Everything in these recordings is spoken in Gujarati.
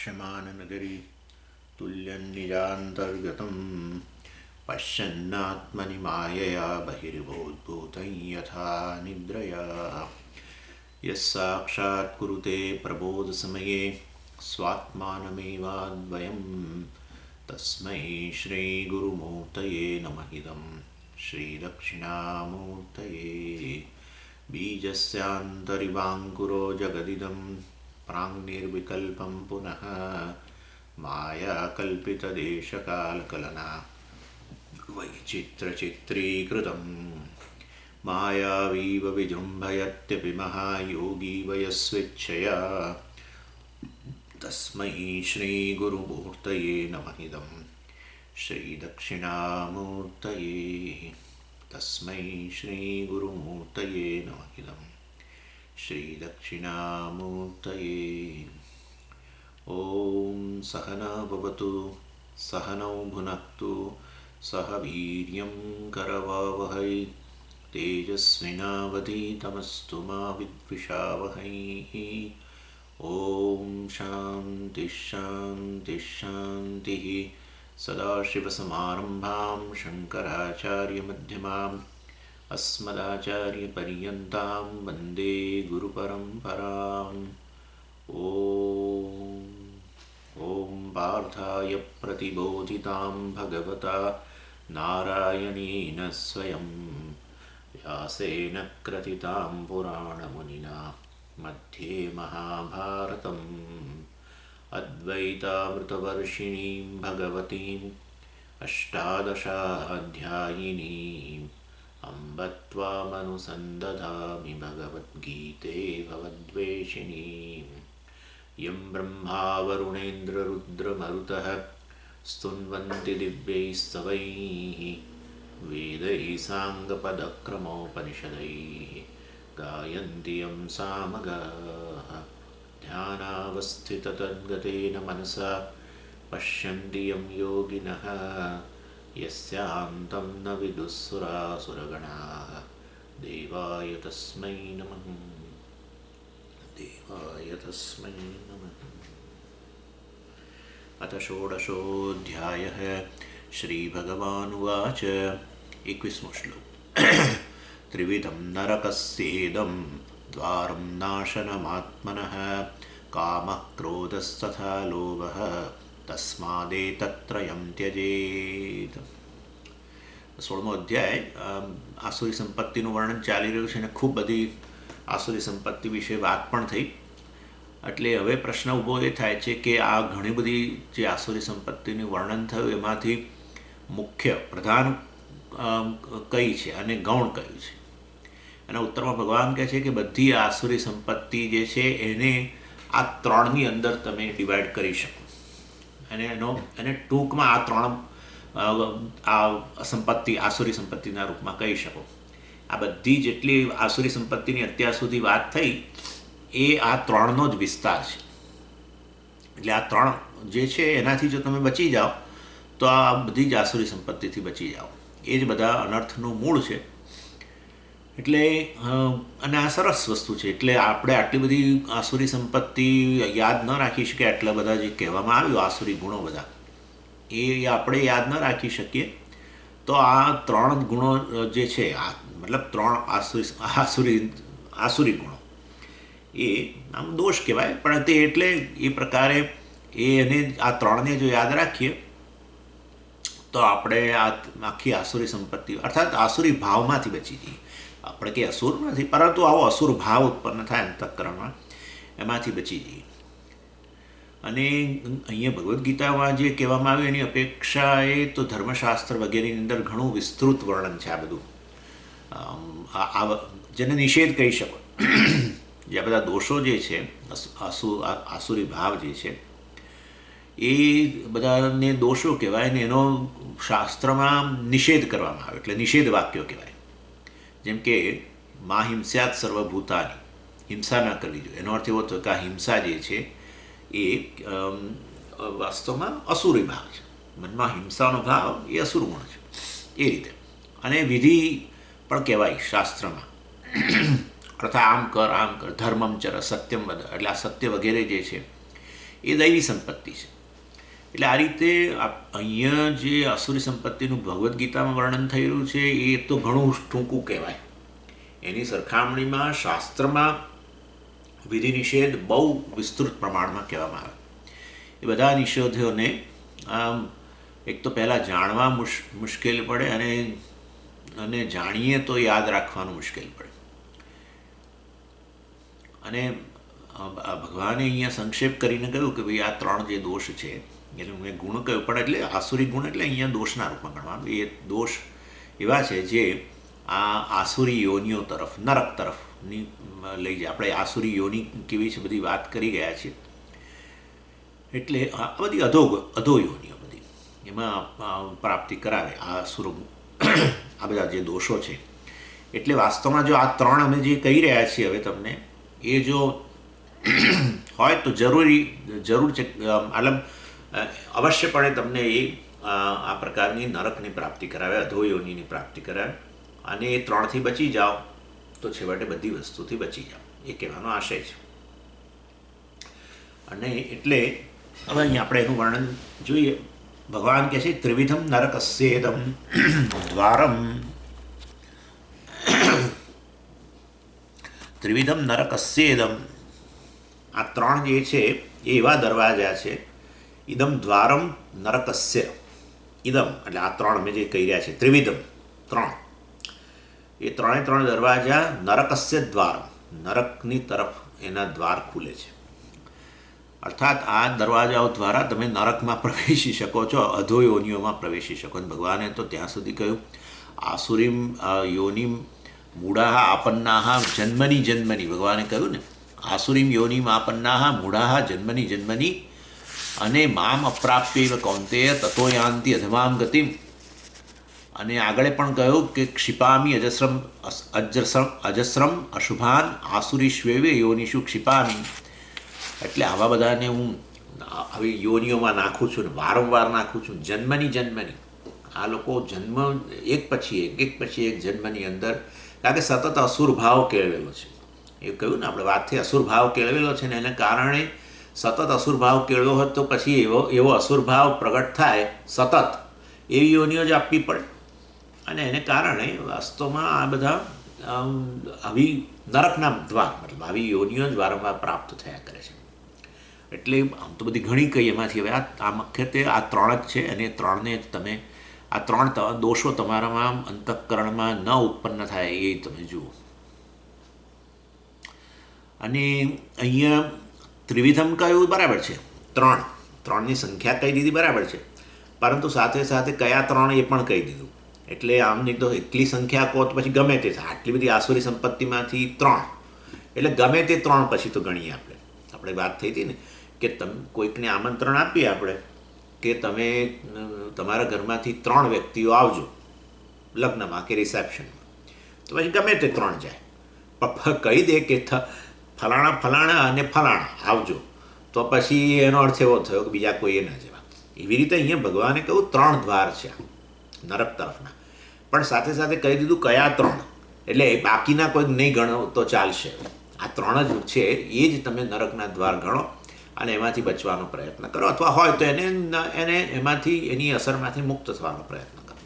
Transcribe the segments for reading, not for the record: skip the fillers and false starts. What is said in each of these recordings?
दृश्यमाननगरी तुल्यन्निजान्तर्गतं पश्यन्नात्मनि मायया बहिर्भूतं यथा निद्रया यस्साक्षात् कुरुते प्रबोधसमये स्वात्मानमेवाद्वयं तस्मै श्रीगुरुमूर्तये नमः इदं श्रीदक्षिणामूर्तये बीजस्यान्तरिवाङ्कुरो जगदिदं प्राङ्निर्विकल्पं पुनः मायाकल्पितदेशकालकलना वैचित्रचित्रीकृतं मायावीव विजृम्भयत्यपि महायोगी वयस्वेच्छया तस्मै श्रीगुरुमूर्तये नमः इदं श्रीदक्षिणामूर्तये तस्मै श्रीगुरुमूर्तये नमः इदं श्रीदक्षिणामूर्तये। ॐ सहना भवतु सहनौ भुनक्तु सह वीर्यं करवावहै तेजस्विनावधीतमस्तु मा विद्विषावहै। ॐ शान्ति शान्ति शान्तिः। सदाशिवसमारम्भां शङ्कराचार्यमध्यमाम् अस्मदाचार्यपर्यन्तां वन्दे गुरुपरम्पराम्। ॐ पार्थाय प्रतिबोधितां भगवता नारायणेन स्वयं व्यासेन क्रथितां पुराणमुनिना मध्ये महाभारतम् अद्वैतामृतवर्षिणीं भगवतीम् अष्टादशाध्यायिनीम् अम्ब त्वामनुसन्दधामि भगवद्गीते भवद्वेषिणीम्। यं ब्रह्मा वरुणेन्द्ररुद्रमरुतः स्तुन्वन्ति दिव्यैस्तवैः वेदैः साङ्गपदक्रमोपनिषदैः गायन्ति यं सामगाः ध्यानावस्थिततद्गतेन मनसा पश्यन्ति यं योगिनः यस्यान्तं न विदुःसुरासुरगणाः देवाय तस्मै नमः देवाय तस्मै नमः। अथ षोडशोऽध्यायः। श्रीभगवानुवाच 21 श्लोक। त्रिविधं नरकस्येदं द्वारं नाशनमात्मनः कामः क्रोधस्तथा लोभः तस्मादेतत्त्रयं त्यजेत। 16મો અધ્યાય આસુરી સંપત્તિનું વર્ણન ચાલી રહ્યું છે અને ખૂબ બધી આસુરી સંપત્તિ વિશે વાત પણ થઈ. એટલે હવે પ્રશ્ન ઊભો એ થાય છે કે આ ઘણી બધી જે આસુરી સંપત્તિનું વર્ણન થયું એમાંથી મુખ્ય પ્રધાન કઈ છે અને ગૌણ કયું છે. એના ઉત્તરમાં ભગવાન કહે છે કે બધી આસુરી સંપત્તિ જે છે એને આ ત્રણની અંદર તમે ડિવાઈડ કરી શકો અને ટૂંકમાં આ ત્રણ આ સંપત્તિ આસુરી સંપત્તિના રૂપમાં કહી શકો. આ બધી જેટલી આસુરી સંપત્તિની અત્યાર સુધી વાત થઈ એ આ ત્રણનો જ વિસ્તાર છે. એટલે આ ત્રણ જે છે એનાથી જો તમે બચી જાઓ તો આ બધી જ આસુરી સંપત્તિથી બચી જાઓ. એ જ બધા અનર્થનું મૂળ છે. એટલે અને આ સરસ વસ્તુ છે. એટલે આપણે આટલી બધી આસુરી સંપત્તિ યાદ ન રાખી શકીએ. આટલા બધા જે કહેવામાં આવ્યું આસુરી ગુણો બધા એ આપણે યાદ ન રાખી શકીએ તો આ ત્રણ ગુણો જે છે આ મતલબ ત્રણ આસુરી ગુણો એ આમ દોષ કહેવાય. પણ તે એટલે એ પ્રકારે એને આ ત્રણને જો યાદ રાખીએ તો આપણે આ આખી આસુરી સંપત્તિ અર્થાત આસુરી ભાવમાંથી બચી જઈએ. આપણે કંઈ અસુર નથી પરંતુ આવો અસુર ભાવ ઉત્પન્ન થાય અંતઃકરણમાં એમાંથી બચી જઈએ. અને અહીંયા ભગવદ્ ગીતામાં જે કહેવામાં આવ્યું એની અપેક્ષાએ તો ધર્મશાસ્ત્ર વગેરેની અંદર ઘણું વિસ્તૃત વર્ણન છે. આ બધું જેને નિષેધ કહી શકો. જે આ બધા દોષો જે છે આસુરી ભાવ જે છે એ બધાને દોષો કહેવાય ને એનો શાસ્ત્રમાં નિષેધ કરવામાં આવે એટલે નિષેધ વાક્યો કહેવાય. જેમ કે મા હિંસ્યાત સર્વભૂતાની હિંસા ન કરવી જોઈએ. એનો અર્થ એવો થયો કે આ હિંસા જે છે એ વાસ્તવમાં અસુરી ભાવ છે. મનમાં હિંસાનો ભાવ એ અસુર ગુણ છે એ રીતે. અને વિધિ પણ કહેવાય શાસ્ત્રમાં. અર્થાત આમ કર ધર્મમ ચર સત્યમ વદ એટલે આ સત્ય વગેરે જે છે એ દૈવી સંપત્તિ છે. એટલે આ રીતે અહીંયા જે આસુરી સંપત્તિનું ભગવદ્ ગીતામાં વર્ણન થયેલું છે એ તો ઘણું ટૂંકું કહેવાય. એની સરખામણીમાં શાસ્ત્રમાં વિધિ નિષેધ બહુ વિસ્તૃત પ્રમાણમાં કહેવામાં આવે. એ બધા નિષેધોને એક તો પહેલાં જાણવા મુશ્કેલ પડે અને જાણીએ તો યાદ રાખવાનું મુશ્કેલ પડે. અને ભગવાને અહીંયા સંક્ષેપ કરીને કહ્યું કે ભાઈ આ 3 જે દોષ છે, એટલે મેં ગુણ કહ્યું, પણ એટલે આસુરી ગુણ એટલે અહીંયા દોષના રૂપમાં ગણવાનું. એ દોષ એવા છે જે આ આસુરી યોનિઓ તરફ, નરક તરફની લઈ જાય. આપણે આસુરી યોનિ કેવી છે બધી વાત કરી ગયા છીએ. એટલે આ બધી અધો યોનિઓ બધી એમાં પ્રાપ્તિ કરાવે આ આસુરો, આ બધા જે દોષો છે. એટલે વાસ્તવમાં જો આ 3 અમે જે કહી રહ્યા છીએ હવે તમને, એ જો હોય તો જરૂર છે, મતલબ અવશ્યપણે તમને એ આ પ્રકારની નરકની પ્રાપ્તિ કરાવે, અધોયોનિની પ્રાપ્તિ કરાવે. અને એ 3થી બચી જાઓ તો છેવટે બધી વસ્તુથી બચી જાઓ, એ કહેવાનો આશય છે. અને એટલે હવે અહીંયા આપણે એનું વર્ણન જોઈએ. ભગવાન કહે છે ત્રિવિધમ નરકસ્યેદમ દ્વારમ, ત્રિવિધમ નરકસ્યેદમ, આ 3 જે છે એ એવા દરવાજા છે. ઇદમ દ્વારમ નરકસ્ય, ઇદમ એટલે આ 3 અમે જે કહી રહ્યા છે, ત્રિવિધમ 3, એ 3 દરવાજા નરકસ્ય દ્વારમ, નરકની તરફ એના દ્વાર ખુલે છે. અર્થાત આ દરવાજાઓ દ્વારા તમે નરકમાં પ્રવેશી શકો છો, અધોયોનિઓમાં પ્રવેશી શકો. અને ભગવાને તો ત્યાં સુધી કહ્યું આસુરીમ યોનિમ મૂઢાહ આપન્નાહ જન્મની જન્મની, ભગવાને કહ્યું ને આસુરીમ યોનિમ આપન્નાહ મૂઢાહ જન્મની જન્મની અને મામ અપ્રાપ્યૈવ કૌંતેય તતો યાન્તિ અધમામ ગતિમ. અને આગળ પણ કહ્યું કે ક્ષિપામી અજસ્રમ અશુભાન આસુરીષ્વેવ યોનિષુ ક્ષિપામી. એટલે આવા બધાને હું આવી યોનિઓમાં નાખું છું ને વારંવાર નાખું છું, જન્મની જન્મની. આ લોકો જન્મ એક પછી એક જન્મની અંદર, કારણ કે સતત અસુર ભાવ કેળવેલો છે. એ કહ્યું ને આપણે વાતથી, અસુર ભાવ કેળવેલો છે ને એને કારણે સતત અસુર ભાવ કેળવ્યો હોત તો પછી એવો અસુર ભાવ પ્રગટ થાય સતત, એવી યોનિઓ જ આપવી પડે. અને એને કારણે વાસ્તવમાં આ બધા આવી નરકના દ્વાર, મતલબ આવી યોનિઓ જ વારંવાર પ્રાપ્ત થયા કરે છે. એટલે આમ તો બધી ઘણી કહી, એમાંથી હવે આ મુખ્યત્વે આ 3 જ છે. અને 3ને તમે આ 3 દોષો તમારામાં અંતઃકરણમાં ન ઉત્પન્ન થાય એ તમે જુઓ. અને અહીંયા ત્રિવિધમ કહ્યું બરાબર છે, 3ની સંખ્યા કહી દીધી બરાબર છે, પરંતુ સાથે સાથે કયા 3 એ પણ કહી દીધું. એટલે આમ નહીં તો એટલી સંખ્યા કહો તો પછી ગમે તે થાય. આટલી બધી આસુરી સંપત્તિમાંથી 3, એટલે ગમે તે 3 પછી તો ગણીએ. આપણે વાત થઈ હતી ને કે તમે કોઈકને આમંત્રણ આપીએ આપણે કે તમે તમારા ઘરમાંથી 3 વ્યક્તિઓ આવજો લગ્નમાં કે રિસેપ્શનમાં, તો પછી ગમે તે 3 જાય. પણ કહી દે કે ફલાણા અને ફલાણા આવજો, તો પછી એનો અર્થ એવો થયો કે બીજા કોઈએ ના જવા. એવી રીતે અહીંયા ભગવાને કહ્યું 3 દ્વાર છે નરક તરફના, પણ સાથે સાથે કહી દીધું કયા 3, એટલે બાકીના કોઈ નહીં ગણો તો ચાલશે. આ 3 જ છે, એ જ તમે નરકના દ્વાર ગણો અને એમાંથી બચવાનો પ્રયત્ન કરો, અથવા હોય તો એને એમાંથી, એની અસરમાંથી મુક્ત થવાનો પ્રયત્ન કરો.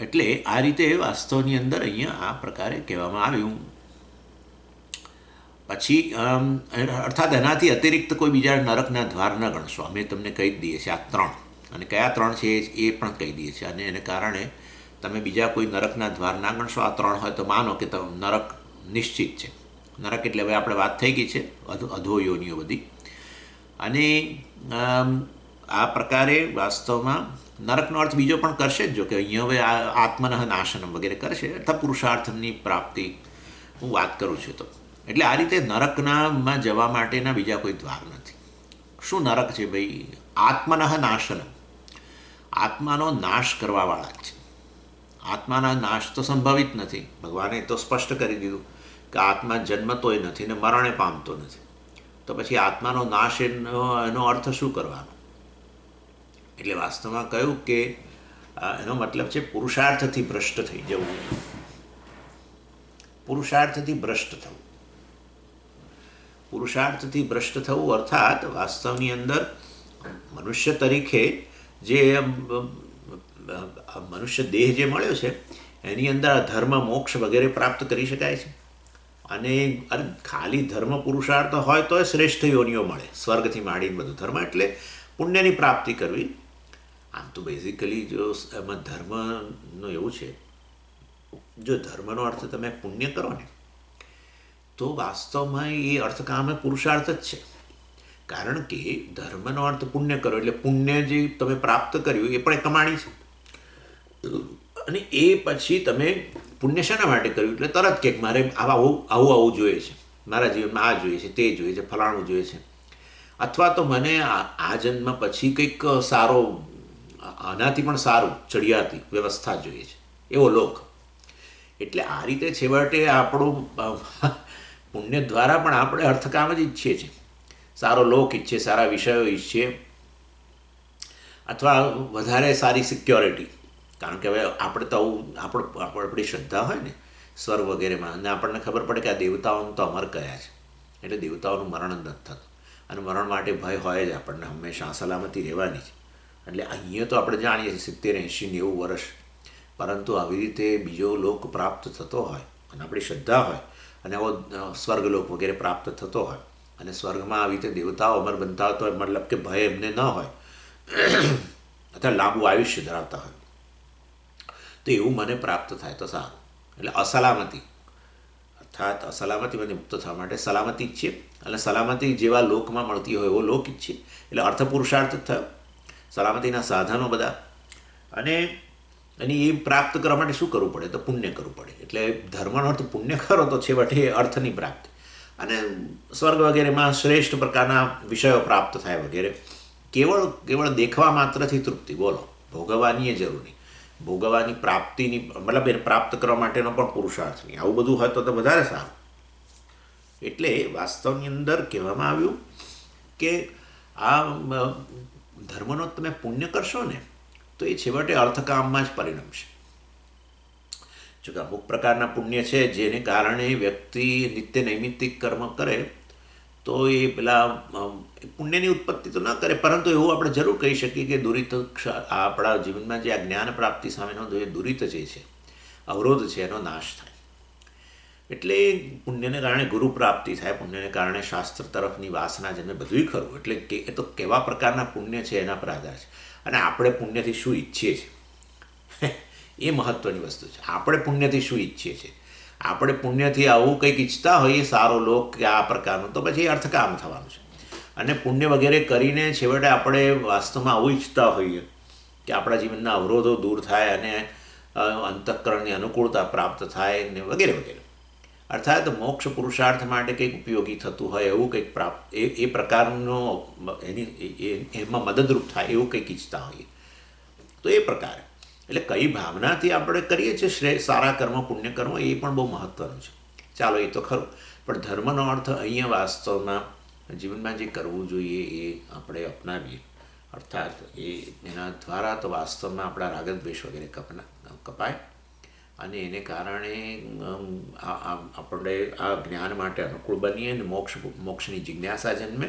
એટલે આ રીતે વાસ્તવની અંદર અહીંયા આ પ્રકારે કહેવામાં આવ્યું. પછી અર્થાત એનાથી અતિરિક્ત કોઈ બીજા નરકના દ્વાર ન ગણશો. અમે તમને કહી જ દઈએ છીએ આ 3, અને કયા 3 છે એ પણ કહી દઈએ છીએ. અને એને કારણે તમે બીજા કોઈ નરકના દ્વાર ના ગણશો. આ 3 હોય તો માનો કે નરક નિશ્ચિત છે. નરક એટલે હવે આપણે વાત થઈ ગઈ છે અધોયોનિઓ બધી. અને આ પ્રકારે વાસ્તવમાં નરકનો અર્થ બીજો પણ કરશે જ, જો કે અહીંયા હવે આત્મનઃ નાશનમ વગેરે કરશે, અથવા પુરુષાર્થની પ્રાપ્તિ હું વાત કરું છું. તો એટલે આ રીતે નરકનામાં જવા માટેના બીજા કોઈ દ્વાર નથી. શું નરક છે ભાઈ? આત્મનઃ નાશનમ, આત્માનો નાશ કરવાવાળા જ છે. આત્માના નાશ તો સંભવિત નથી. ભગવાને તો સ્પષ્ટ કરી દીધું કે આત્મા જન્મતોય નથી ને મરણે પામતો નથી. તો પછી આત્માનો નાશ એનો અર્થ શું કરવાનો? એટલે વાસ્તવમાં કહ્યું કે એનો મતલબ છે પુરુષાર્થથી ભ્રષ્ટ થઈ જવું, પુરુષાર્થથી ભ્રષ્ટ થવું. પુરુષાર્થથી ભ્રષ્ટ થવું અર્થાત વાસ્તવની અંદર મનુષ્ય તરીકે જે મનુષ્ય દેહ જે મળ્યો છે એની અંદર ધર્મ મોક્ષ વગેરે પ્રાપ્ત કરી શકાય છે. અને ખાલી ધર્મ પુરુષાર્થ હોય તો શ્રેષ્ઠ યોનિઓ મળે, સ્વર્ગથી માંડીને બધું. ધર્મ એટલે પુણ્યની પ્રાપ્તિ કરવી. આમ તો બેઝિકલી જો એમાં ધર્મનું એવું છે, જો ધર્મનો અર્થ તમે પુણ્ય કરો ને તો વાસ્તવમાં એ અર્થકામ પુરુષાર્થ જ છે. કારણ કે ધર્મનો અર્થ પુણ્ય કરો એટલે પુણ્ય જે તમે પ્રાપ્ત કર્યું એ પણ એક કમાણી છે. અને એ પછી તમે પુણ્ય શાના માટે કર્યું એટલે તરત કે મારે આવું જોઈએ છે, મારા જીવનમાં આ જોઈએ છે, તે જોઈએ છે, ફલાણું જોઈએ છે, અથવા તો મને આ જન્મ પછી કંઈક સારો, આનાથી પણ સારું ચડિયાતી વ્યવસ્થા જોઈએ છે, એવો લોક. એટલે આ રીતે છેવટે આપણું પુણ્ય દ્વારા પણ આપણે અર્થકામ જ ઈચ્છીએ છીએ. સારો લોક ઈચ્છીએ, સારા વિષયો ઈચ્છીએ, અથવા વધારે સારી સિક્યોરિટી. કારણ કે હવે આપણે તો આપણી શ્રદ્ધા હોય ને સ્વર્ગ વગેરેમાં, અને આપણને ખબર પડે કે આ દેવતાઓનું તો અમર કયા છે, એટલે દેવતાઓનું મરણ જ નથી થતું. અને મરણ માટે ભય હોય જ આપણને હંમેશા, સલામતી રહેવાની છે. એટલે અહીંયા તો આપણે જાણીએ છીએ 70, 80, 90 વર્ષ, પરંતુ આવી રીતે બીજો લોક પ્રાપ્ત થતો હોય અને આપણી શ્રદ્ધા હોય અને એવો સ્વર્ગલોક વગેરે પ્રાપ્ત થતો હોય અને સ્વર્ગમાં આવી રીતે દેવતાઓ અમર બનતા હોય, તો મતલબ કે ભય એમને ન હોય અથવા લાંબુ આયુષ્ય ધરાવતા હોય, તો એવું મને પ્રાપ્ત થાય તો સારું. એટલે અસલામતી અર્થાત અસલામતીમાંથી મુક્ત થવા માટે સલામતી ઈચ્છીએ, અને સલામતી જેવા લોકમાં મળતી હોય એવો લોક ઈચ્છીએ. એટલે અર્થ પુરુષાર્થ જ થયો, સલામતીના સાધનો બધા. અને એ પ્રાપ્ત કરવા માટે શું કરવું પડે? તો પુણ્ય કરવું પડે. એટલે ધર્મનો અર્થ પુણ્ય કરો તો છેવટે અર્થની પ્રાપ્તિ અને સ્વર્ગ વગેરેમાં શ્રેષ્ઠ પ્રકારના વિષયો પ્રાપ્ત થાય વગેરે. કેવળ દેખવા માત્રથી તૃપ્તિ, બોલો, ભોગવવાની એ જરૂર નહીં. ભોગવવાની પ્રાપ્તિની મતલબ એને પ્રાપ્ત કરવા માટેનો પણ પુરુષાર્થ નહીં. આવું બધું હોય તો વધારે સારું. એટલે વાસ્તવની અંદર કહેવામાં આવ્યું કે આ ધર્મનો તમે પુણ્ય કરશો ને તો એ છેવટે અર્થકામમાં જ પરિણમશે. જો કે અમુક પ્રકારના પુણ્ય છે જેને કારણે વ્યક્તિ નિત્ય નૈમિત્તિક કર્મ કરે તો એ પેલા પુણ્યની ઉત્પત્તિ તો ન કરે, પરંતુ એવું આપણે જરૂર કહી શકીએ કે દુરિત આપણા જીવનમાં જે આ જ્ઞાન પ્રાપ્તિ સામેનો જે દુરિત જે છે, અવરોધ છે, એનો નાશ થાય. એટલે પુણ્યને કારણે ગુરુ પ્રાપ્તિ થાય, પુણ્યને કારણે શાસ્ત્ર તરફની વાસના જન્મે, બધુંય ખરું. એટલે એ તો કેવા પ્રકારના પુણ્ય છે એના પર આધાર છે. અને આપણે પુણ્યથી શું ઈચ્છીએ છીએ એ મહત્ત્વની વસ્તુ છે. આપણે પુણ્યથી શું ઈચ્છીએ છીએ? આપણે પુણ્યથી આવું કંઈક ઈચ્છતા હોઈએ, સારો લોક કે આ પ્રકારનું, તો પછી એ અર્થકામ થવાનું છે. અને પુણ્ય વગેરે કરીને છેવટે આપણે વાસ્તવમાં આવું ઈચ્છતા હોઈએ કે આપણા જીવનના અવરોધો દૂર થાય અને અંતઃકરણની અનુકૂળતા પ્રાપ્ત થાય ને વગેરે વગેરે. અર્થાત મોક્ષ પુરુષાર્થ માટે કંઈક ઉપયોગી થતું હોય એવું કંઈક પ્રાપ્ત, એ પ્રકારનો એમાં મદદરૂપ થાય એવું કંઈક ઈચ્છતા હોઈએ, તો એ પ્રકારે. એટલે કઈ ભાવનાથી આપણે કરીએ છીએ સારા કર્મ, પુણ્ય કર્મ, એ પણ બહુ મહત્ત્વનું છે. ચાલો, એ તો ખરું. પણ ધર્મનો અર્થ અહીંયા વાસ્તવમાં જીવનમાં જે કરવું જોઈએ એ આપણે અપનાવીએ. અર્થાત એના દ્વારા તો વાસ્તવમાં આપણા રાગદ્વેષ વગેરે કપાય અને એને કારણે આપણે આ જ્ઞાન માટે અનુકૂળ બનીએ અને મોક્ષની જિજ્ઞાસા જન્મે,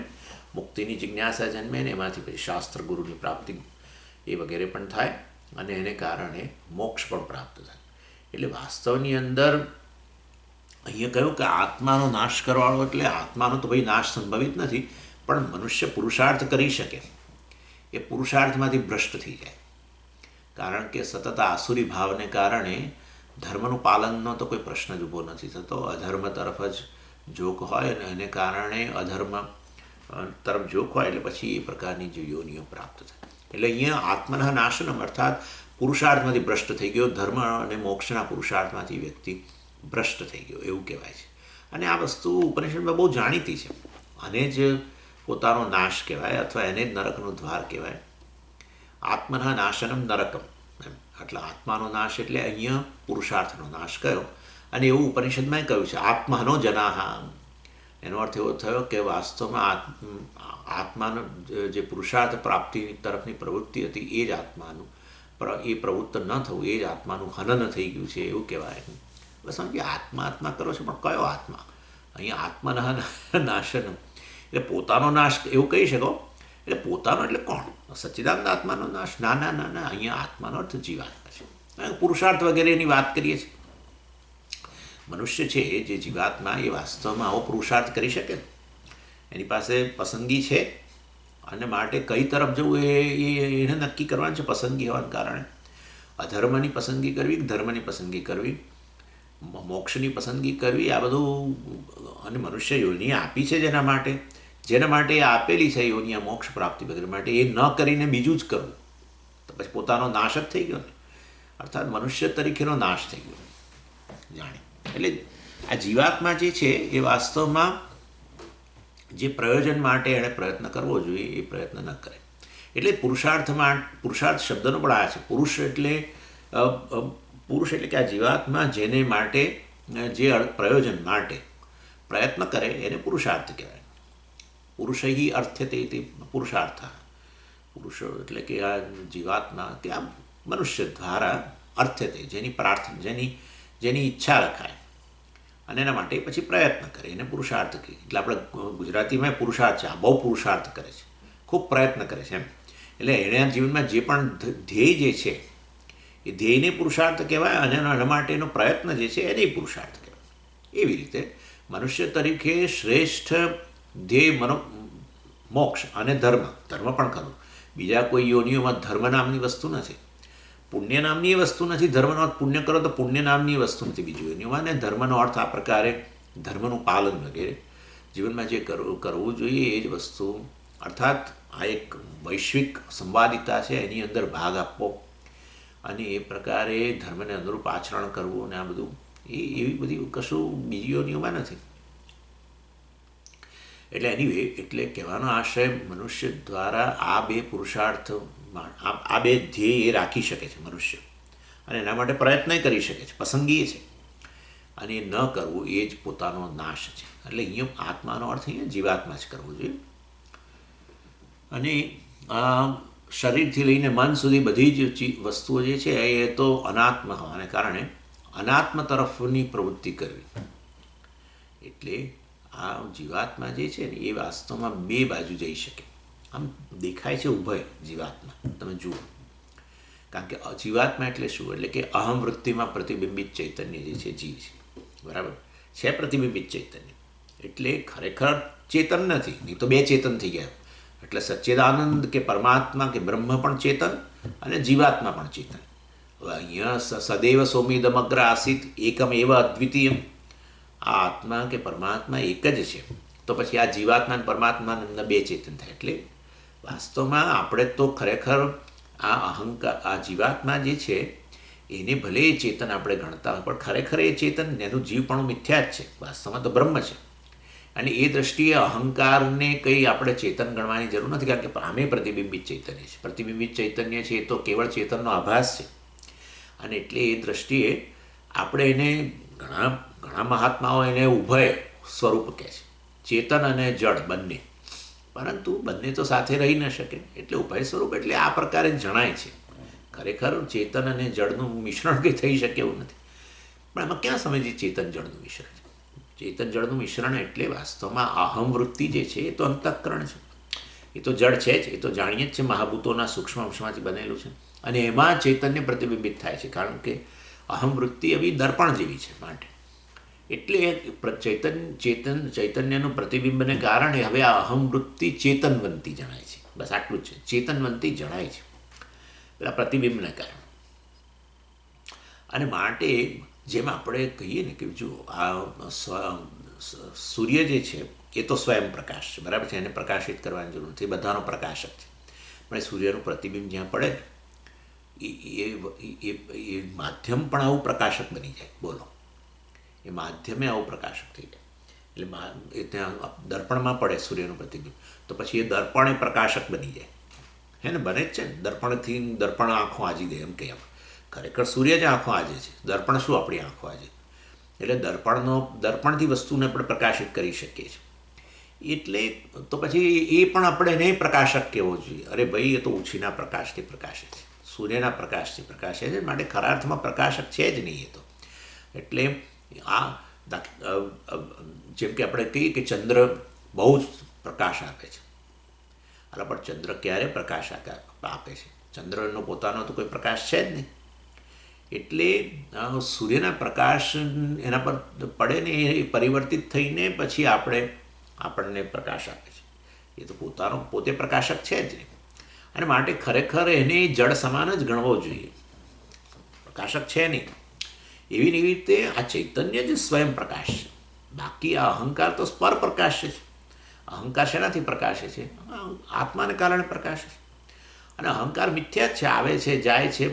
મુક્તિની જિજ્ઞાસા જન્મે, ને એમાંથી પછી શાસ્ત્ર ગુરુની પ્રાપ્તિ એ વગેરે પણ થાય અને એને કારણે મોક્ષ પણ પ્રાપ્ત થાય. એટલે વાસ્તવની અંદર અહીંયા કહ્યું કે આત્માનો નાશ કરવાનો એટલે આત્માનો તો ભાઈ નાશ સંભવિત નથી, પણ મનુષ્ય પુરુષાર્થ કરી શકે એ પુરુષાર્થમાંથી ભ્રષ્ટ થઈ જાય. કારણ કે સતત આસુરી ભાવને કારણે ધર્મનું પાલનનો તો કોઈ પ્રશ્ન જ ઊભો નથી થતો. અધર્મ તરફ જ ઝોક હોય અને એને કારણે અધર્મ તરફ ઝોક હોય એટલે પછી એ પ્રકારની જે યોનિઓ પ્રાપ્ત થાય. એટલે અહીંયા આત્મના નાશનમ અર્થાત પુરુષાર્થમાંથી ભ્રષ્ટ થઈ ગયો, ધર્મ અને મોક્ષના પુરુષાર્થમાંથી વ્યક્તિ ભ્રષ્ટ થઈ ગયો એવું કહેવાય છે. અને આ વસ્તુ ઉપનિષદમાં બહુ જાણીતી છે. આને જ પોતાનો નાશ કહેવાય અથવા એને જ નરકનું દ્વાર કહેવાય. આત્મના નાશનમ નરકમ, એમ. એટલે આત્માનો નાશ એટલે અહીંયા પુરુષાર્થનો નાશ કયો. અને એવું ઉપનિષદમાં કહ્યું છે, આત્માનો જનાહ. એનો અર્થ એવો થયો કે વાસ્તવમાં આત્માનો જે પુરુષાર્થ પ્રાપ્તિ તરફની પ્રવૃત્તિ હતી એ જ આત્માનું, એ પ્રવૃત્ત ન થવું એ જ આત્માનું હનન થઈ ગયું છે એવું કહેવાય. એટલે સમજીએ, આત્મા કરો છો, પણ કયો આત્મા? અહીંયા આત્મનઃ નાશનમ એટલે પોતાનો નાશ એવું કહી શકો. એટલે પોતાનો એટલે કોણ? સચ્ચિદાનંદ આત્માનો નાશ? ના ના ના ના, અહીંયા આત્માનો અર્થ જીવાત્મા છે. પુરુષાર્થ વગેરેની વાત કરીએ છીએ. મનુષ્ય છે જે જીવાત્મા એ વાસ્તવમાં આવો પુરુષાર્થ કરી શકે ને? એની પાસે પસંદગી છે અને માટે કઈ તરફ જવું એને નક્કી કરવાનું છે. પસંદગી હોવાને કારણે અધર્મની પસંદગી કરવી, ધર્મની પસંદગી કરવી, મોક્ષની પસંદગી કરવી, આ બધું. અને મનુષ્ય યોનિ આપી છે જેના માટે એ આપેલી છે યોનિ મોક્ષ પ્રાપ્તિ વગેરે માટે, એ ન કરીને બીજું જ કરવું તો પછી પોતાનો નાશ જ થઈ ગયો ને. અર્થાત મનુષ્ય તરીકેનો નાશ થઈ ગયો જાણે. એટલે આ જીવાત્મા જે છે એ વાસ્તવમાં જે પ્રયોજન માટે એણે પ્રયત્ન કરવો જોઈએ એ પ્રયત્ન ન કરે. એટલે પુરુષાર્થ શબ્દનો પણ આ છે. પુરુષ એટલે કે આ જીવાત્મા જેને માટે જે પ્રયોજન માટે પ્રયત્ન કરે એને પુરુષાર્થ કહેવાય. પુરુષૈ અર્થ્યતે તે પુરુષાર્થ. પુરુષો એટલે કે આ જીવાત્મા કે આ મનુષ્ય દ્વારા અર્થ્યતે જેની ઈચ્છા રખાય અને એના માટે પછી પ્રયત્ન કરે એને પુરુષાર્થ કહે. એટલે આપણે ગુજરાતીમાં પુરુષાર્થ છે, આ બહુ પુરુષાર્થ કરે છે, ખૂબ પ્રયત્ન કરે છે એમ. એટલે એના જીવનમાં જે પણ ધ્યેય જે છે એ ધ્યેયને પુરુષાર્થ કહેવાય અને એના માટેનો પ્રયત્ન જે છે એને પુરુષાર્થ કહેવાય. એવી રીતે મનુષ્ય તરીકે શ્રેષ્ઠ ધ્યેય મોક્ષ અને ધર્મ પણ ખરું. બીજા કોઈ યોનિઓમાં ધર્મ નામની વસ્તુ નથી, પુણ્ય નામની વસ્તુ નથી. ધર્મનો અર્થ પુણ્ય કરો તો પુણ્ય નામની વસ્તુ નથી બીજી યોનિઓમાં. અને ધર્મનો અર્થ આ પ્રકારે ધર્મનું પાલન વગેરે જીવનમાં જે કરવું જોઈએ એ જ વસ્તુ. અર્થાત આ એક વૈશ્વિક સંવાદિતા છે, એની અંદર ભાગ આપવો અને એ પ્રકારે ધર્મને અનુરૂપ આચરણ કરવું અને આ બધું એવી બધી કશું બીજી યોનિઓમાં નથી. એટલે એનીવે એટલે કહેવાનો આશય મનુષ્ય દ્વારા આ બે પુરુષાર્થ આ બે ધ્યેય એ રાખી શકે છે મનુષ્ય, અને એના માટે પ્રયત્ન કરી શકે છે, પસંદગી છે. અને એ ન કરવું એ જ પોતાનો નાશ છે. એટલે અહીંયા આત્માનો અર્થ અહીંયા જીવાત્મા જ કરવો જોઈએ. અને શરીરથી લઈને મન સુધી બધી જ વસ્તુઓ જે છે એ તો અનાત્મ હોવાને કારણે અનાત્મ તરફની પ્રવૃત્તિ કરવી. એટલે આ જીવાત્મા જે છે ને એ વાસ્તવમાં બે બાજુ જઈ શકે. આમ દેખાય છે ઉભય જીવાત્મા, તમે જુઓ. કારણ કે જીવાત્મા એટલે શું? એટલે કે અહમ વૃત્તિમાં પ્રતિબિંબિત ચૈતન્ય જે છે જીવ છે, બરાબર છે, પ્રતિબિંબિત ચૈતન્ય. એટલે ખરેખર ચેતન નથી, નહીં તો બે ચેતન થઈ ગયા. એટલે સચ્ચિદાનંદ કે પરમાત્મા કે બ્રહ્મ પણ ચેતન અને જીવાત્મા પણ ચેતન. હવે અહીંયા સદૈવ સૌમ્યદમગ્ર આસિત એકમ એવ અદ્વિતીયમ. આ આત્મા કે પરમાત્મા એક જ છે, તો પછી આ જીવાત્મા અને પરમાત્મા બે ચેતન થાય. એટલે વાસ્તવમાં આપણે તો ખરેખર આ અહંકાર, આ જીવાત્મા જે છે એને ભલે એ ચેતન આપણે ગણતા હોય, પણ ખરેખર એ ચેતન એનું જીવપણું મિથ્યા જ છે. વાસ્તવમાં તો બ્રહ્મ છે. અને એ દૃષ્ટિએ અહંકારને કંઈ આપણે ચેતન ગણવાની જરૂર નથી, કારણ કે આમે પ્રતિબિંબિત ચૈતન્ય છે. પ્રતિબિંબિત ચૈતન્ય છે એ તો કેવળ ચેતનનો આભાસ છે. અને એટલે એ દૃષ્ટિએ આપણે એને ઘણા મહાત્માઓ એને ઉભય સ્વરૂપ કહે છે, ચેતન અને જડ બંને. પરંતુ બંને તો સાથે રહી ન શકે, એટલે ઉભય સ્વરૂપ એટલે આ પ્રકારે જણાય છે. ખરેખર ચેતન અને જળનું મિશ્રણ કંઈ થઈ શકે એવું નથી. પણ એમાં ક્યાં સમજીએ ચેતન જળનું મિશ્રણ છે? ચેતન જળનું મિશ્રણ એટલે વાસ્તવમાં અહમ વૃત્તિ જે છે એ તો અંતઃકરણ છે, એ તો જળ છે જ, એ તો જાણીએ જ છે, મહાભૂતોના સૂક્ષ્મ અંશમાંથી બનેલું છે. અને એમાં ચૈતન્ય પ્રતિબિંબિત થાય છે, કારણ કે અહમ વૃત્તિ એવી દર્પણ જેવી છે. માટે એટલે ચૈતન્યનું પ્રતિબિંબને કારણે હવે આ અહમ વૃત્તિ ચેતનવંતી જણાય છે. બસ આટલું જ છે, ચેતનવંતી જણાય છે પેલા પ્રતિબિંબને કારણે. અને માટે જેમ આપણે કહીએ ને કે જો આ સૂર્ય જે છે એ તો સ્વયં પ્રકાશ છે, બરાબર છે, એને પ્રકાશિત કરવાની જરૂર નથી, એ બધાનો પ્રકાશક છે. પણ એ સૂર્યનું પ્રતિબિંબ જ્યાં પડે ને એ માધ્યમ પણ આવું પ્રકાશક બની જાય. બોલો, એ માધ્યમે આવું પ્રકાશક થઈ જાય. એટલે એ ત્યાં દર્પણમાં પડે સૂર્યનું પ્રતિબિંબ, તો પછી એ દર્પણ એ પ્રકાશક બની જાય. હે ને, બને જ છે ને. દર્પણ આંખો આજી દે એમ કહીએ. ખરેખર સૂર્ય જ આંખો આજે છે, દર્પણ શું આપણી આંખો આજે. એટલે દર્પણથી વસ્તુને આપણે પ્રકાશિત કરી શકીએ છીએ. એટલે તો પછી એ પણ આપણે એને પ્રકાશક કહેવો જોઈએ. અરે ભાઈ, એ તો ઉછીના પ્રકાશથી પ્રકાશે છે, સૂર્યના પ્રકાશથી પ્રકાશે છે, માટે ખરા અર્થમાં પ્રકાશક છે જ નહીં એ તો. એટલે આ જેમ કે આપણે કહીએ કે ચંદ્ર બહુ જ પ્રકાશ આપે છે, અલા પણ ચંદ્ર ક્યારે પ્રકાશ આપે છે? ચંદ્રનો પોતાનો તો કોઈ પ્રકાશ છે જ નહીં. એટલે સૂર્યના પ્રકાશ એના પર પડે ને એ પરિવર્તિત થઈને પછી આપણને પ્રકાશ આપે છે. એ તો પોતે પ્રકાશક છે જ નહીં. અને માટે ખરેખર એને જળ સમાન જ ગણવો જોઈએ, પ્રકાશક છે નહીં. એવી ને એવી રીતે આ ચૈતન્ય જ સ્વયં પ્રકાશ છે. બાકી આ અહંકાર તો પર પ્રકાશ છે. અહંકાર શેનાથી પ્રકાશે છે? આત્માને કારણે પ્રકાશે છે. અને અહંકાર મિથ્યા જ છે, આવે છે જાય છે.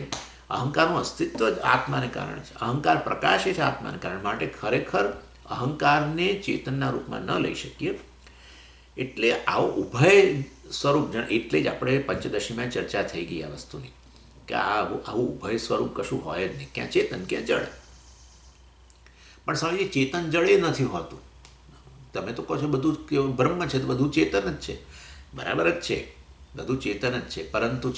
અહંકારનું અસ્તિત્વ જ આત્માને કારણે છે. અહંકાર પ્રકાશે છે આત્માને કારણે. માટે ખરેખર અહંકારને ચેતનના રૂપમાં ન લઈ શકીએ. એટલે આવો ઉભય સ્વરૂપ એટલે જ આપણે પંચદશીમાં ચર્ચા થઈ ગઈ આ વસ્તુની, કે આવું ઉભય સ્વરૂપ કશું હોય જ નહીં, ક્યાં ચેતન ક્યાં જળ. પણ સમજીએ ચેતન જળ એ નથી હોતું. તમે તો કહો છો બધું બ્રહ્મ છે તો બધું ચેતન જ છે, બરાબર જ છે, બધું ચેતન જ છે. પરંતુ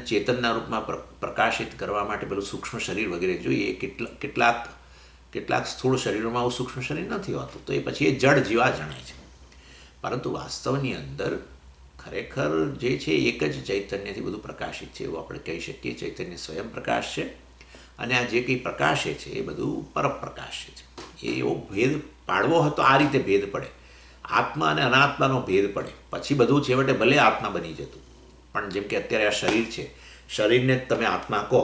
ચેતનના રૂપમાં પ્રકાશિત કરવા માટે પેલું સૂક્ષ્મ શરીર વગેરે જોઈએ. કેટલાક સ્થૂળ શરીરોમાં આવું સૂક્ષ્મ શરીર નથી હોતું, તો એ પછી એ જળ જેવા જણાય છે. પરંતુ વાસ્તવની અંદર ખરેખર જે છે એક જ ચૈતન્યથી બધું પ્રકાશિત છે એવું આપણે કહી શકીએ. ચૈતન્ય સ્વયં પ્રકાશ છે અને આ જે કંઈ પ્રકાશે છે એ બધું પરપ્રકાશ છે. એવો ભેદ પાડવો હોય તો આ રીતે ભેદ પડે, આત્મા અને અનાત્માનો ભેદ પડે, પછી બધું છેવટે ભલે આત્મા બની જતું. પણ જેમ કે અત્યારે આ શરીર છે, શરીરને જ તમે આત્મા કહો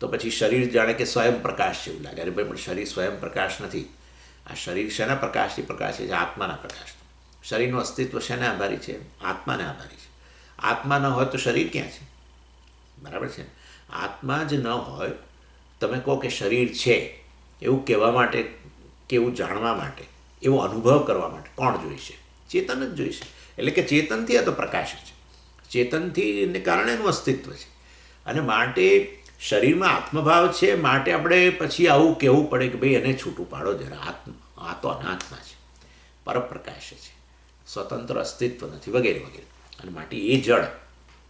તો પછી શરીર જાણે કે સ્વયં પ્રકાશ છે એવું લાગે. અરે ભાઈ, પણ શરીર સ્વયં પ્રકાશ નથી. આ શરીર શેના પ્રકાશથી પ્રકાશે છે? આત્માના પ્રકાશ. શરીરનું અસ્તિત્વ શેને આભારી છે? આત્માને આભારી છે. આત્મા ન હોય તો શરીર ક્યાં છે? બરાબર છે. આત્મા જ ન હોય, તમે કહો કે શરીર છે એવું કહેવા માટે કે એવું જાણવા માટે, એવો અનુભવ કરવા માટે કોણ જોઈશે? ચેતન જ જોઈશે. એટલે કે ચેતનથી આ તો પ્રકાશ છે, ચેતનથી એને કારણે એનું અસ્તિત્વ છે. અને માટે શરીરમાં આત્મભાવ છે, માટે આપણે પછી આવું કહેવું પડે કે ભાઈ એને છૂટું પાડો જરા, આ તો અનાત્મા છે, પરપ્રકાશ છે, સ્વતંત્ર અસ્તિત્વ નથી, વગેરે વગેરે. અને માટે એ જળ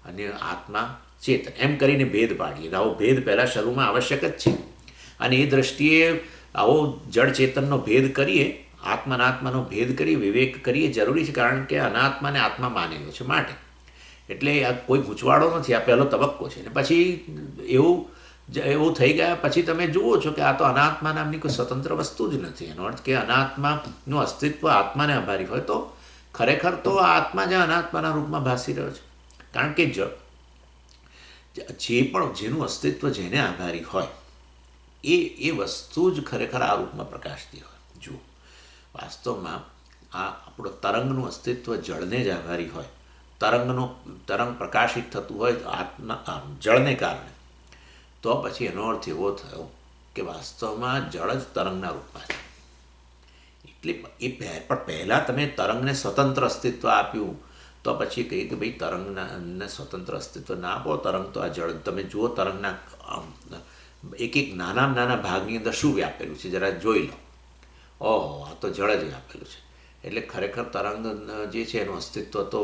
અને આત્મા ચેતન એમ કરીને ભેદ પાડીએ. આવો ભેદ પહેલાં શરૂમાં આવશ્યક જ છે. અને એ દ્રષ્ટિએ આવો જળ ચેતનનો ભેદ કરીએ, આત્માનાત્માનો ભેદ કરીએ, વિવેક કરીએ જરૂરી છે. કારણ કે અનાત્માને આત્મા માનેલો છે. માટે એટલે આ કોઈ ગૂંચવાડો નથી, આ પહેલો તબક્કો છે. ને પછી એવું થઈ ગયા પછી તમે જુઓ છો કે આ તો અનાત્મા નામની કોઈ સ્વતંત્ર વસ્તુ જ નથી. એનો અર્થ કે અનાત્માનું અસ્તિત્વ આત્માને આભારી હોય તો ખરેખર તો આ આત્મા જ અનાત્માના રૂપમાં ભાસી રહ્યો છે. કારણ કે જે પણ જેનું અસ્તિત્વ જેને આભારી હોય એ વસ્તુ જ ખરેખર આ રૂપમાં પ્રકાશતી હોય. જુઓ, વાસ્તવમાં આ આપણો તરંગનું અસ્તિત્વ જળને જ આભારી હોય, તરંગ પ્રકાશિત થતું હોય જળને કારણે, તો પછી એનો અર્થ એવો થયો કે વાસ્તવમાં જળ જ તરંગના રૂપમાં છે. એટલે પણ પહેલાં તમે તરંગને સ્વતંત્ર અસ્તિત્વ આપ્યું તો પછી કહીએ કે ભાઈ તરંગને સ્વતંત્ર અસ્તિત્વ ના આપો, તરંગ તો આ જળ. તમે જુઓ તરંગના એક નાના ભાગની અંદર શું વ્યાપેલું છે જરા જોઈ લો. ઓહો, આ તો જળ જ વ્યાપેલું છે. એટલે ખરેખર તરંગ જે છે એનું અસ્તિત્વ તો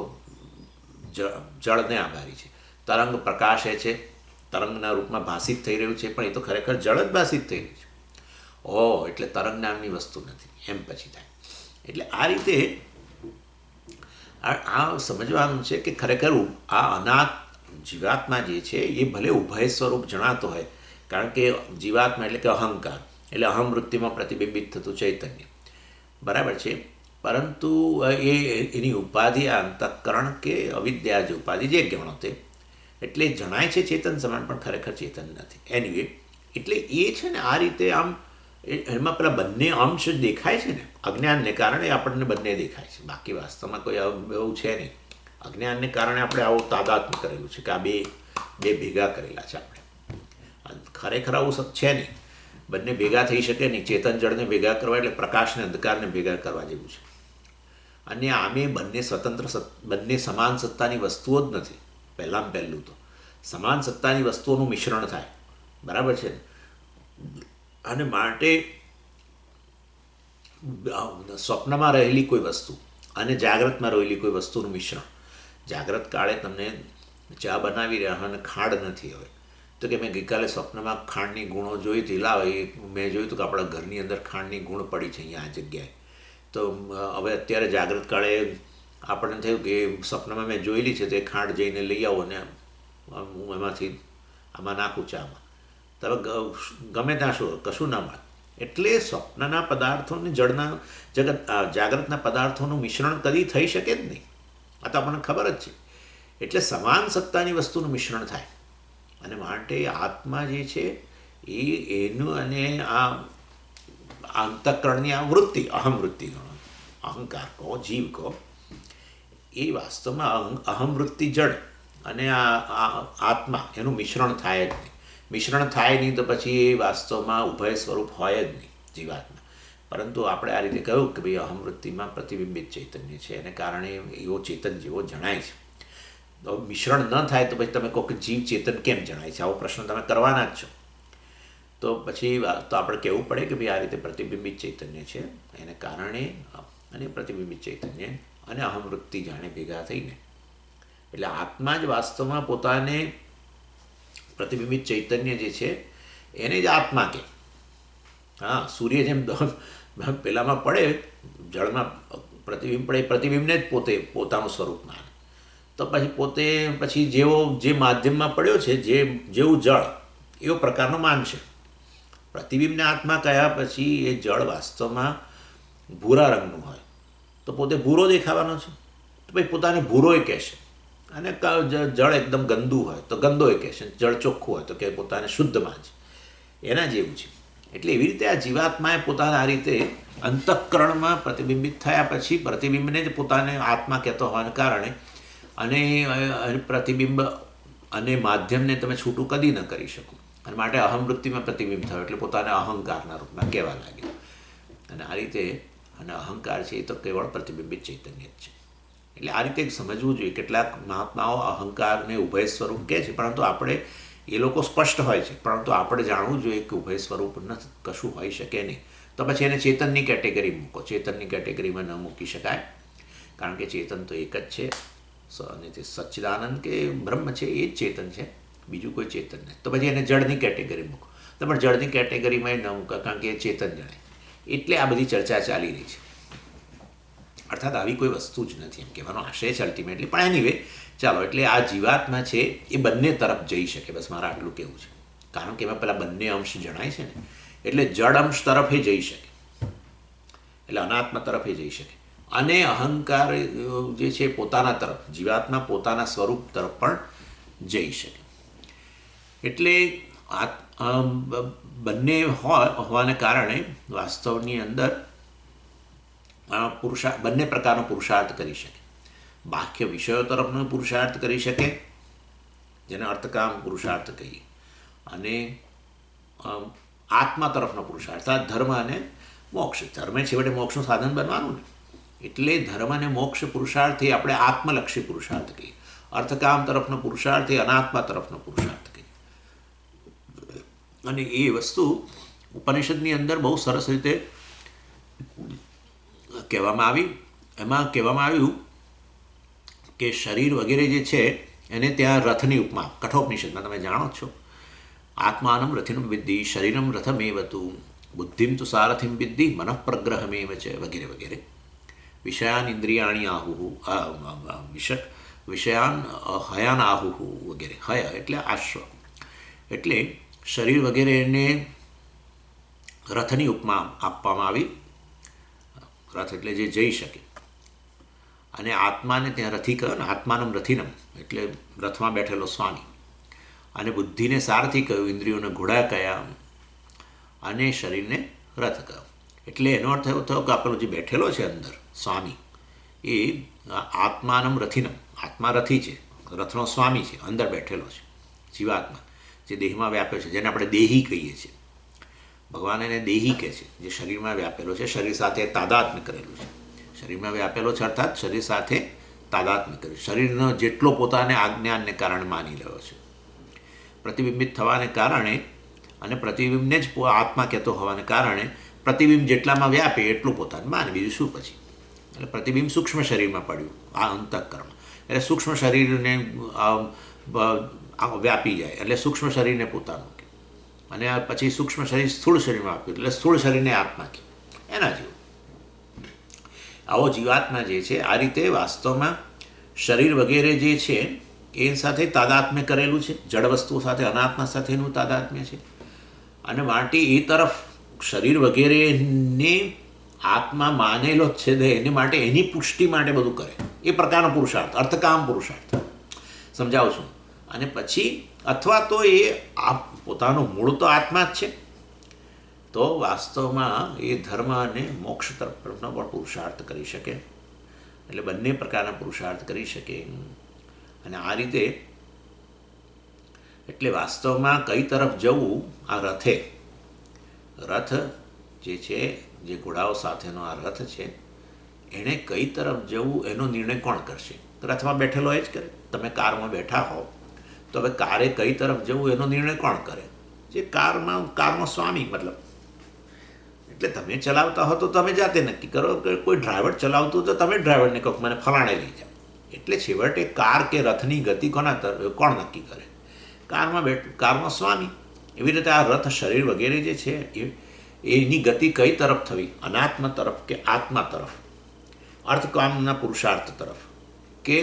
જળને આભારી છે. તરંગ પ્રકાશે છે, તરંગના રૂપમાં ભાષિત થઈ રહ્યું છે, પણ એ તો ખરેખર જળ જ ભાષિત થઈ રહ્યું છે. ઓહ, એટલે તરંગ નામની વસ્તુ નથી, એમ પછી થાય. એટલે આ રીતે આ સમજવાનું છે કે ખરેખર આ જીવાત્મા જે છે એ ભલે ઉભય સ્વરૂપ જણાતો હોય, કારણ કે જીવાત્મા એટલે કે અહંકાર, એટલે અહમવૃત્તિમાં પ્રતિબિંબિત થતું ચૈતન્ય, બરાબર છે. પરંતુ એની ઉપાધિ આ અંતઃકરણ કે અવિદ્યા જે ઉપાધિ જે ગણો તે, એટલે જણાય છે ચેતન સમાન, પણ ખરેખર ચેતન નથી. એનીવે, એટલે એ છે ને આ રીતે આમ એમાં પેલા બંને અંશ દેખાય છે ને, અજ્ઞાનને કારણે આપણને બંને દેખાય છે. બાકી વાસ્તવમાં કોઈ એવું છે નહીં. અજ્ઞાનને કારણે આપણે આવું તાદાત્મ્ય કરેલું છે કે આ બે ભેગા કરેલા છે આપણે. ખરેખર આવું છે નહીં, બંને ભેગા થઈ શકે નહીં. ચેતન જળને ભેગા કરવા એટલે પ્રકાશને અંધકારને ભેગા કરવા જેવું છે. અને આમે બંને સ્વતંત્ર, બંને સમાન સત્તાની વસ્તુઓ જ નથી. પહેલું તો સમાન સત્તાની વસ્તુઓનું મિશ્રણ થાય, બરાબર છે. અને માટે સ્વપ્નમાં રહેલી કોઈ વસ્તુ અને જાગ્રતમાં રહેલી કોઈ વસ્તુનું મિશ્રણ. જાગ્રત કાળે તમને ચા બનાવી રહ્યા અને ખાંડ નથી, હવે તો કે મેં ગઈકાલે સ્વપ્નમાં ખાંડની ગુણો જોઈ હતી, લાવ એ મેં જોયું હતું કે આપણા ઘરની અંદર ખાંડની ગુણ પડી છે અહીંયા આ જગ્યાએ. તો હવે અત્યારે જાગૃત કાળે આપણને થયું કે સ્વપ્નમાં મેં જોયેલી છે તો એ ખાંડ જઈને લઈ આવો ને હું એમાંથી આમાં નાખું ચામાં. તો હવે ગમે ત્યાં શું કશું ના મળે. એટલે સ્વપ્નના પદાર્થોને જળના જાગ્રતના પદાર્થોનું મિશ્રણ કદી થઈ શકે જ નહીં. આ તો આપણને ખબર જ છે. એટલે સમાન સત્તાની વસ્તુનું મિશ્રણ થાય. અને માટે આત્મા જે છે એનું અને આ અંતઃકરણની આ વૃત્તિ, અહમવૃત્તિ ગણો, અહંકાર કહો, જીવ કહો, એ વાસ્તવમાં અહમવૃત્તિ જડ અને આ આત્મા એનું મિશ્રણ થાય જ નહીં. મિશ્રણ થાય નહીં તો પછી એ વાસ્તવમાં ઉભય સ્વરૂપ હોય જ નહીં જીવાત્મા. પરંતુ આપણે આ રીતે કહ્યું કે ભાઈ અહમવૃત્તિમાં પ્રતિબિંબિત ચૈતન્ય છે, એને કારણે એવો ચેતન જેવો જણાય છે. તો મિશ્રણ ન થાય તો પછી તમે કહો કે જીવ ચેતન કેમ જણાય છે, આવો પ્રશ્ન તમે કરવાના જ છો. તો પછી તો આપણે કહેવું પડે કે ભાઈ આ રીતે પ્રતિબિંબિત ચૈતન્ય છે, એને કારણે અને પ્રતિબિંબિત ચૈતન્ય અને અહમવૃત્તિ જાણે ભેગા થઈને એટલે આત્મા જ વાસ્તવમાં પોતાને પ્રતિબિંબિત ચૈતન્ય જે છે એને જ આત્મા કહે. હા, સૂર્ય જેમ પેલામાં પડે જળમાં પ્રતિબિંબ પડે, પ્રતિબિંબને જ પોતે પોતાનું સ્વરૂપ માને. તો પછી જેવો જે માધ્યમમાં પડ્યો છે, જેવું જળ એવો પ્રકારનો માનશે. પ્રતિબિંબને આત્મા કહ્યા પછી એ જળ વાસ્તવમાં ભૂરા રંગનું હોય તો પોતે ભૂરો દેખાવાનો છે, તો ભાઈ પોતાને ભૂરોય કહેશે. અને જળ એકદમ ગંદુ હોય તો ગંદોય કહેશે, જળ ચોખ્ખું હોય તો કે પોતાને શુદ્ધ માનશે. એના જેવું છે. એટલે એવી રીતે આ જીવાત્માએ પોતાના આ રીતે અંતઃકરણમાં પ્રતિબિંબિત થયા પછી પ્રતિબિંબને જ પોતાને આત્મા કહેતો હોવાને કારણે અને પ્રતિબિંબ અને માધ્યમને તમે છૂટું કદી ન કરી શકો. અને માટે અહમવૃત્તિમાં પ્રતિબિંબ થયો એટલે પોતાને અહંકારના રૂપમાં કહેવા લાગ્યો. અને આ રીતે અને અહંકાર છે એ તો કેવળ પ્રતિબિંબિત ચૈતન્ય જ છે. એટલે આ રીતે સમજવું જોઈએ. કેટલાક મહાત્માઓ અહંકારને ઉભય સ્વરૂપ કહે છે, પરંતુ આપણે એ લોકો સ્પષ્ટ હોય છે, પરંતુ આપણે જાણવું જોઈએ કે ઉભય સ્વરૂપ કશું હોઈ શકે નહીં. તો પછી એને ચેતનની કેટેગરી મૂકો. ચેતનની કેટેગરીમાં ન મૂકી શકાય, કારણ કે ચેતન તો એક જ છે અને તે સચ્ચિદાનંદ કે બ્રહ્મ છે એ જ ચેતન છે, બીજું કોઈ ચેતન નહીં. તો પછી એને જળની કેટેગરી મૂકો. તો પણ જળની કેટેગરીમાં ન મૂકો, કારણ કે એ ચેતન જણાય. એટલે આ બધી ચર્ચા ચાલી રહી છે. અર્થાત આવી કોઈ વસ્તુ જ નથી એમ કહેવાનો આશય છે અલ્ટિમેટલી. પણ એનીવે ચાલો, એટલે આ જીવાત્મા છે એ બંને તરફ જઈ શકે, બસ મારે આટલું કહેવું છે. કારણ કે એમાં પેલા બંને અંશ જણાય છે ને, એટલે જડ અંશ તરફે જઈ શકે, એટલે અનાત્મા તરફે જઈ શકે. અને અહંકાર જે છે પોતાના તરફ, જીવાત્મા પોતાના સ્વરૂપ તરફ પણ જઈ શકે. એટલે બંને હોવાને કારણે વાસ્તવની અંદર બંને પ્રકારનો પુરુષાર્થ કરી શકે. બાહ્ય વિષયો તરફનો પુરુષાર્થ કરી શકે, જેને અર્થકામ પુરુષાર્થ કહીએ, અને આત્મા તરફનો પુરુષાર્થ, આ ધર્મ અને મોક્ષ. ધર્મે છેવટે મોક્ષનું સાધન બનવાનું ને, એટલે ધર્મ અને મોક્ષ પુરુષાર્થ એ આપણે આત્મલક્ષી પુરુષાર્થ કહીએ. અર્થકામ તરફનો પુરુષાર્થ એ અનાત્મા તરફનો પુરુષાર્થ કહીએ. અને એ વસ્તુ ઉપનિષદની અંદર બહુ સરસ રીતે કહેવામાં આવી. એમાં કહેવામાં આવ્યું કે શરીર વગેરે જે છે એને ત્યાં રથની ઉપમા, કઠોપનિષદમાં તમે જાણો છો, આત્માનમ રથિનમ વિદ્ધિ શરીરમ રથમેવતું બુદ્ધિમ તુ સારથિમ વિદ્ધિ મનઃપ્રગ્રહમેવ છે વગેરે વગેરે. વિષયાન ઇન્દ્રિયાણી આહુહુ, વિષયાન હયાન આહુહુ વગેરે. હય એટલે આશ્વ, એટલે શરીર વગેરેને રથની ઉપમા આપવામાં આવી. રથ એટલે જે જઈ શકે, અને આત્માને ત્યાં રથી કહ્યું ને, આત્માનમ રથિનમ એટલે રથમાં બેઠેલો સ્વામી, અને બુદ્ધિને સારથી કહ્યું, ઇન્દ્રિયોને ઘોડા કયા, અને શરીરને રથ કહ્યું. એટલે એનો અર્થ એવો થયો કે આપણો જે બેઠેલો છે અંદર સ્વામી એ આત્માનમ રથિનમ, આત્મા રથી છે, રથનો સ્વામી છે, અંદર બેઠેલો છે જીવાત્મા, જે દેહમાં વ્યાપ્યો છે, જેને આપણે દેહી કહીએ છીએ. ભગવાન એને દેહી કહે છે, જે શરીરમાં વ્યાપેલો છે, શરીર સાથે તાદાત્મ્ય કરેલું છે. શરીરમાં વ્યાપેલો છે અર્થાત શરીર સાથે તાદાત્મ્ય કરેલું, શરીરનો જેટલો પોતાને આજ્ઞાનને કારણે માની રહ્યો છે, પ્રતિબિંબિત થવાને કારણે, અને પ્રતિબિંબને જ આત્મા કહેતો હોવાને કારણે પ્રતિબિંબ જેટલામાં વ્યાપે એટલું પોતાને માને, બીજું શું પછી. એટલે પ્રતિબિંબ સૂક્ષ્મ શરીરમાં પડ્યું, આ અંતઃકરણ. એટલે સૂક્ષ્મ શરીરને વ્યાપી જાય એટલે સૂક્ષ્મ શરીરને પોતાનું કહે, અને પછી સૂક્ષ્મ શરીર સ્થૂળ શરીરમાં આપ્યું એટલે સ્થૂળ શરીરને આત્મા કહે. એના જેવું આવો જીવાત્મા જે છે આ રીતે વાસ્તવમાં શરીર વગેરે જે છે એ સાથે તાદાત્મ્ય કરેલું છે, જડ વસ્તુઓ સાથે અનાત્મા સાથેનું તાદાત્મ્ય છે, અને માટે એ તરફ શરીર વગેરેને આત્મા માનેલો જ છે ને એને માટે એની પુષ્ટિ માટે બધું કરે એ પ્રકારનો પુરુષાર્થ, અર્થકામ પુરુષાર્થ સમજાવું છું. અને પછી અથવા તો એ પોતાનું મૂળ તો આત્મા જ છે, તો વાસ્તવમાં એ ધર્મ અને મોક્ષ તરફનો પણ પુરુષાર્થ કરી શકે, એટલે બંને પ્રકારના પુરુષાર્થ કરી શકે. અને આ રીતે એટલે વાસ્તવમાં કઈ તરફ જવું, આ રથ જે છે, જે ઘોડાઓ સાથેનો આ રથ છે, એણે કઈ તરફ જવું એનો નિર્ણય કોણ કરશે? રથમાં બેઠેલો એ જ કરે. તમે કારમાં બેઠા હો તો હવે કારે કઈ તરફ જવું એનો નિર્ણય કોણ કરે? જે કારનો સ્વામી, મતલબ એટલે તમે ચલાવતા હો તો તમે જાતે નક્કી કરો, કે કોઈ ડ્રાઈવર ચલાવતું તો તમે ડ્રાઈવરને કહો મને ફલાણે લઈ જાઓ. એટલે છેવટે કાર કે રથની ગતિ કોણ નક્કી કરે? કારનો સ્વામી. એવી રીતે આ રથ શરીર વગેરે જે છે એની ગતિ કઈ તરફ થવી, અનાત્મ તરફ કે આત્મા તરફ, અર્થકામના પુરુષાર્થ તરફ કે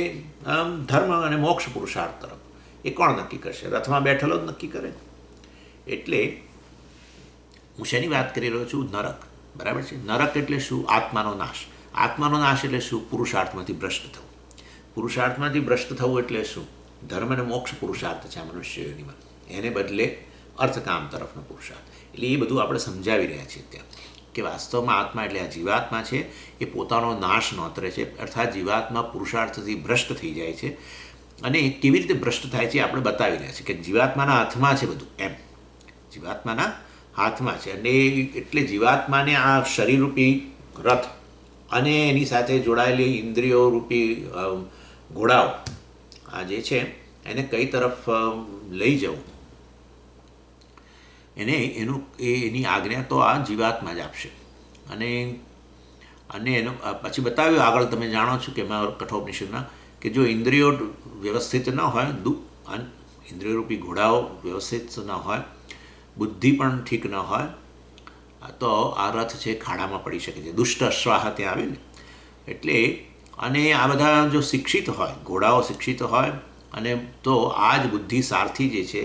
ધર્મ અને મોક્ષ પુરુષાર્થ તરફ, એ કોણ નક્કી કરશે? રથમાં બેઠેલો જ નક્કી કરે. એટલે હું શેની વાત કરી રહ્યો છું? નરક. બરાબર છે. નરક એટલે શું? આત્માનો નાશ. આત્માનો નાશ એટલે શું? પુરુષાર્થમાંથી ભ્રષ્ટ થવું. પુરુષાર્થમાંથી ભ્રષ્ટ થવું એટલે શું? ધર્મ અને મોક્ષ પુરુષાર્થ છે આ મનુષ્યયોનીમાં, એને બદલે અર્થકામ તરફનો પુરુષાર્થ. એટલે એ બધું આપણે સમજાવી રહ્યા છીએ ત્યાં, કે વાસ્તવમાં આત્મા એટલે આ જીવાત્મા છે એ પોતાનો નાશ નોતરે છે, અર્થાત જીવાત્મા પુરુષાર્થથી ભ્રષ્ટ થઈ જાય છે. અને કેવી રીતે ભ્રષ્ટ થાય છે આપણે બતાવી રહ્યા છીએ, કે જીવાત્માના હાથમાં છે બધું, એમ જીવાત્માના હાથમાં છે. અને એટલે જીવાત્માને આ શરીરરૂપી રથ અને એની સાથે જોડાયેલી ઇન્દ્રિયો રૂપી ઘોડાઓ આ જે છે એને કઈ તરફ લઈ જવું, એની આજ્ઞા તો આ જીવાત્મા જ આપશે. અને એનું પછી બતાવ્યું આગળ, તમે જાણો છો કે એમાં કઠોપનિષદમાં, કે જો ઇન્દ્રિયો વ્યવસ્થિત ન હોય, ઇન્દ્રિયરૂપી ઘોડાઓ વ્યવસ્થિત ન હોય, બુદ્ધિ પણ ઠીક ન હોય, તો આ રથ છે ખાડામાં પડી શકે છે. દુષ્ટ અશ્વાહ ત્યાં આવે ને. એટલે અને આ બધા જો શિક્ષિત હોય, ઘોડાઓ શિક્ષિત હોય, અને તો આ જ બુદ્ધિ સારથી જે છે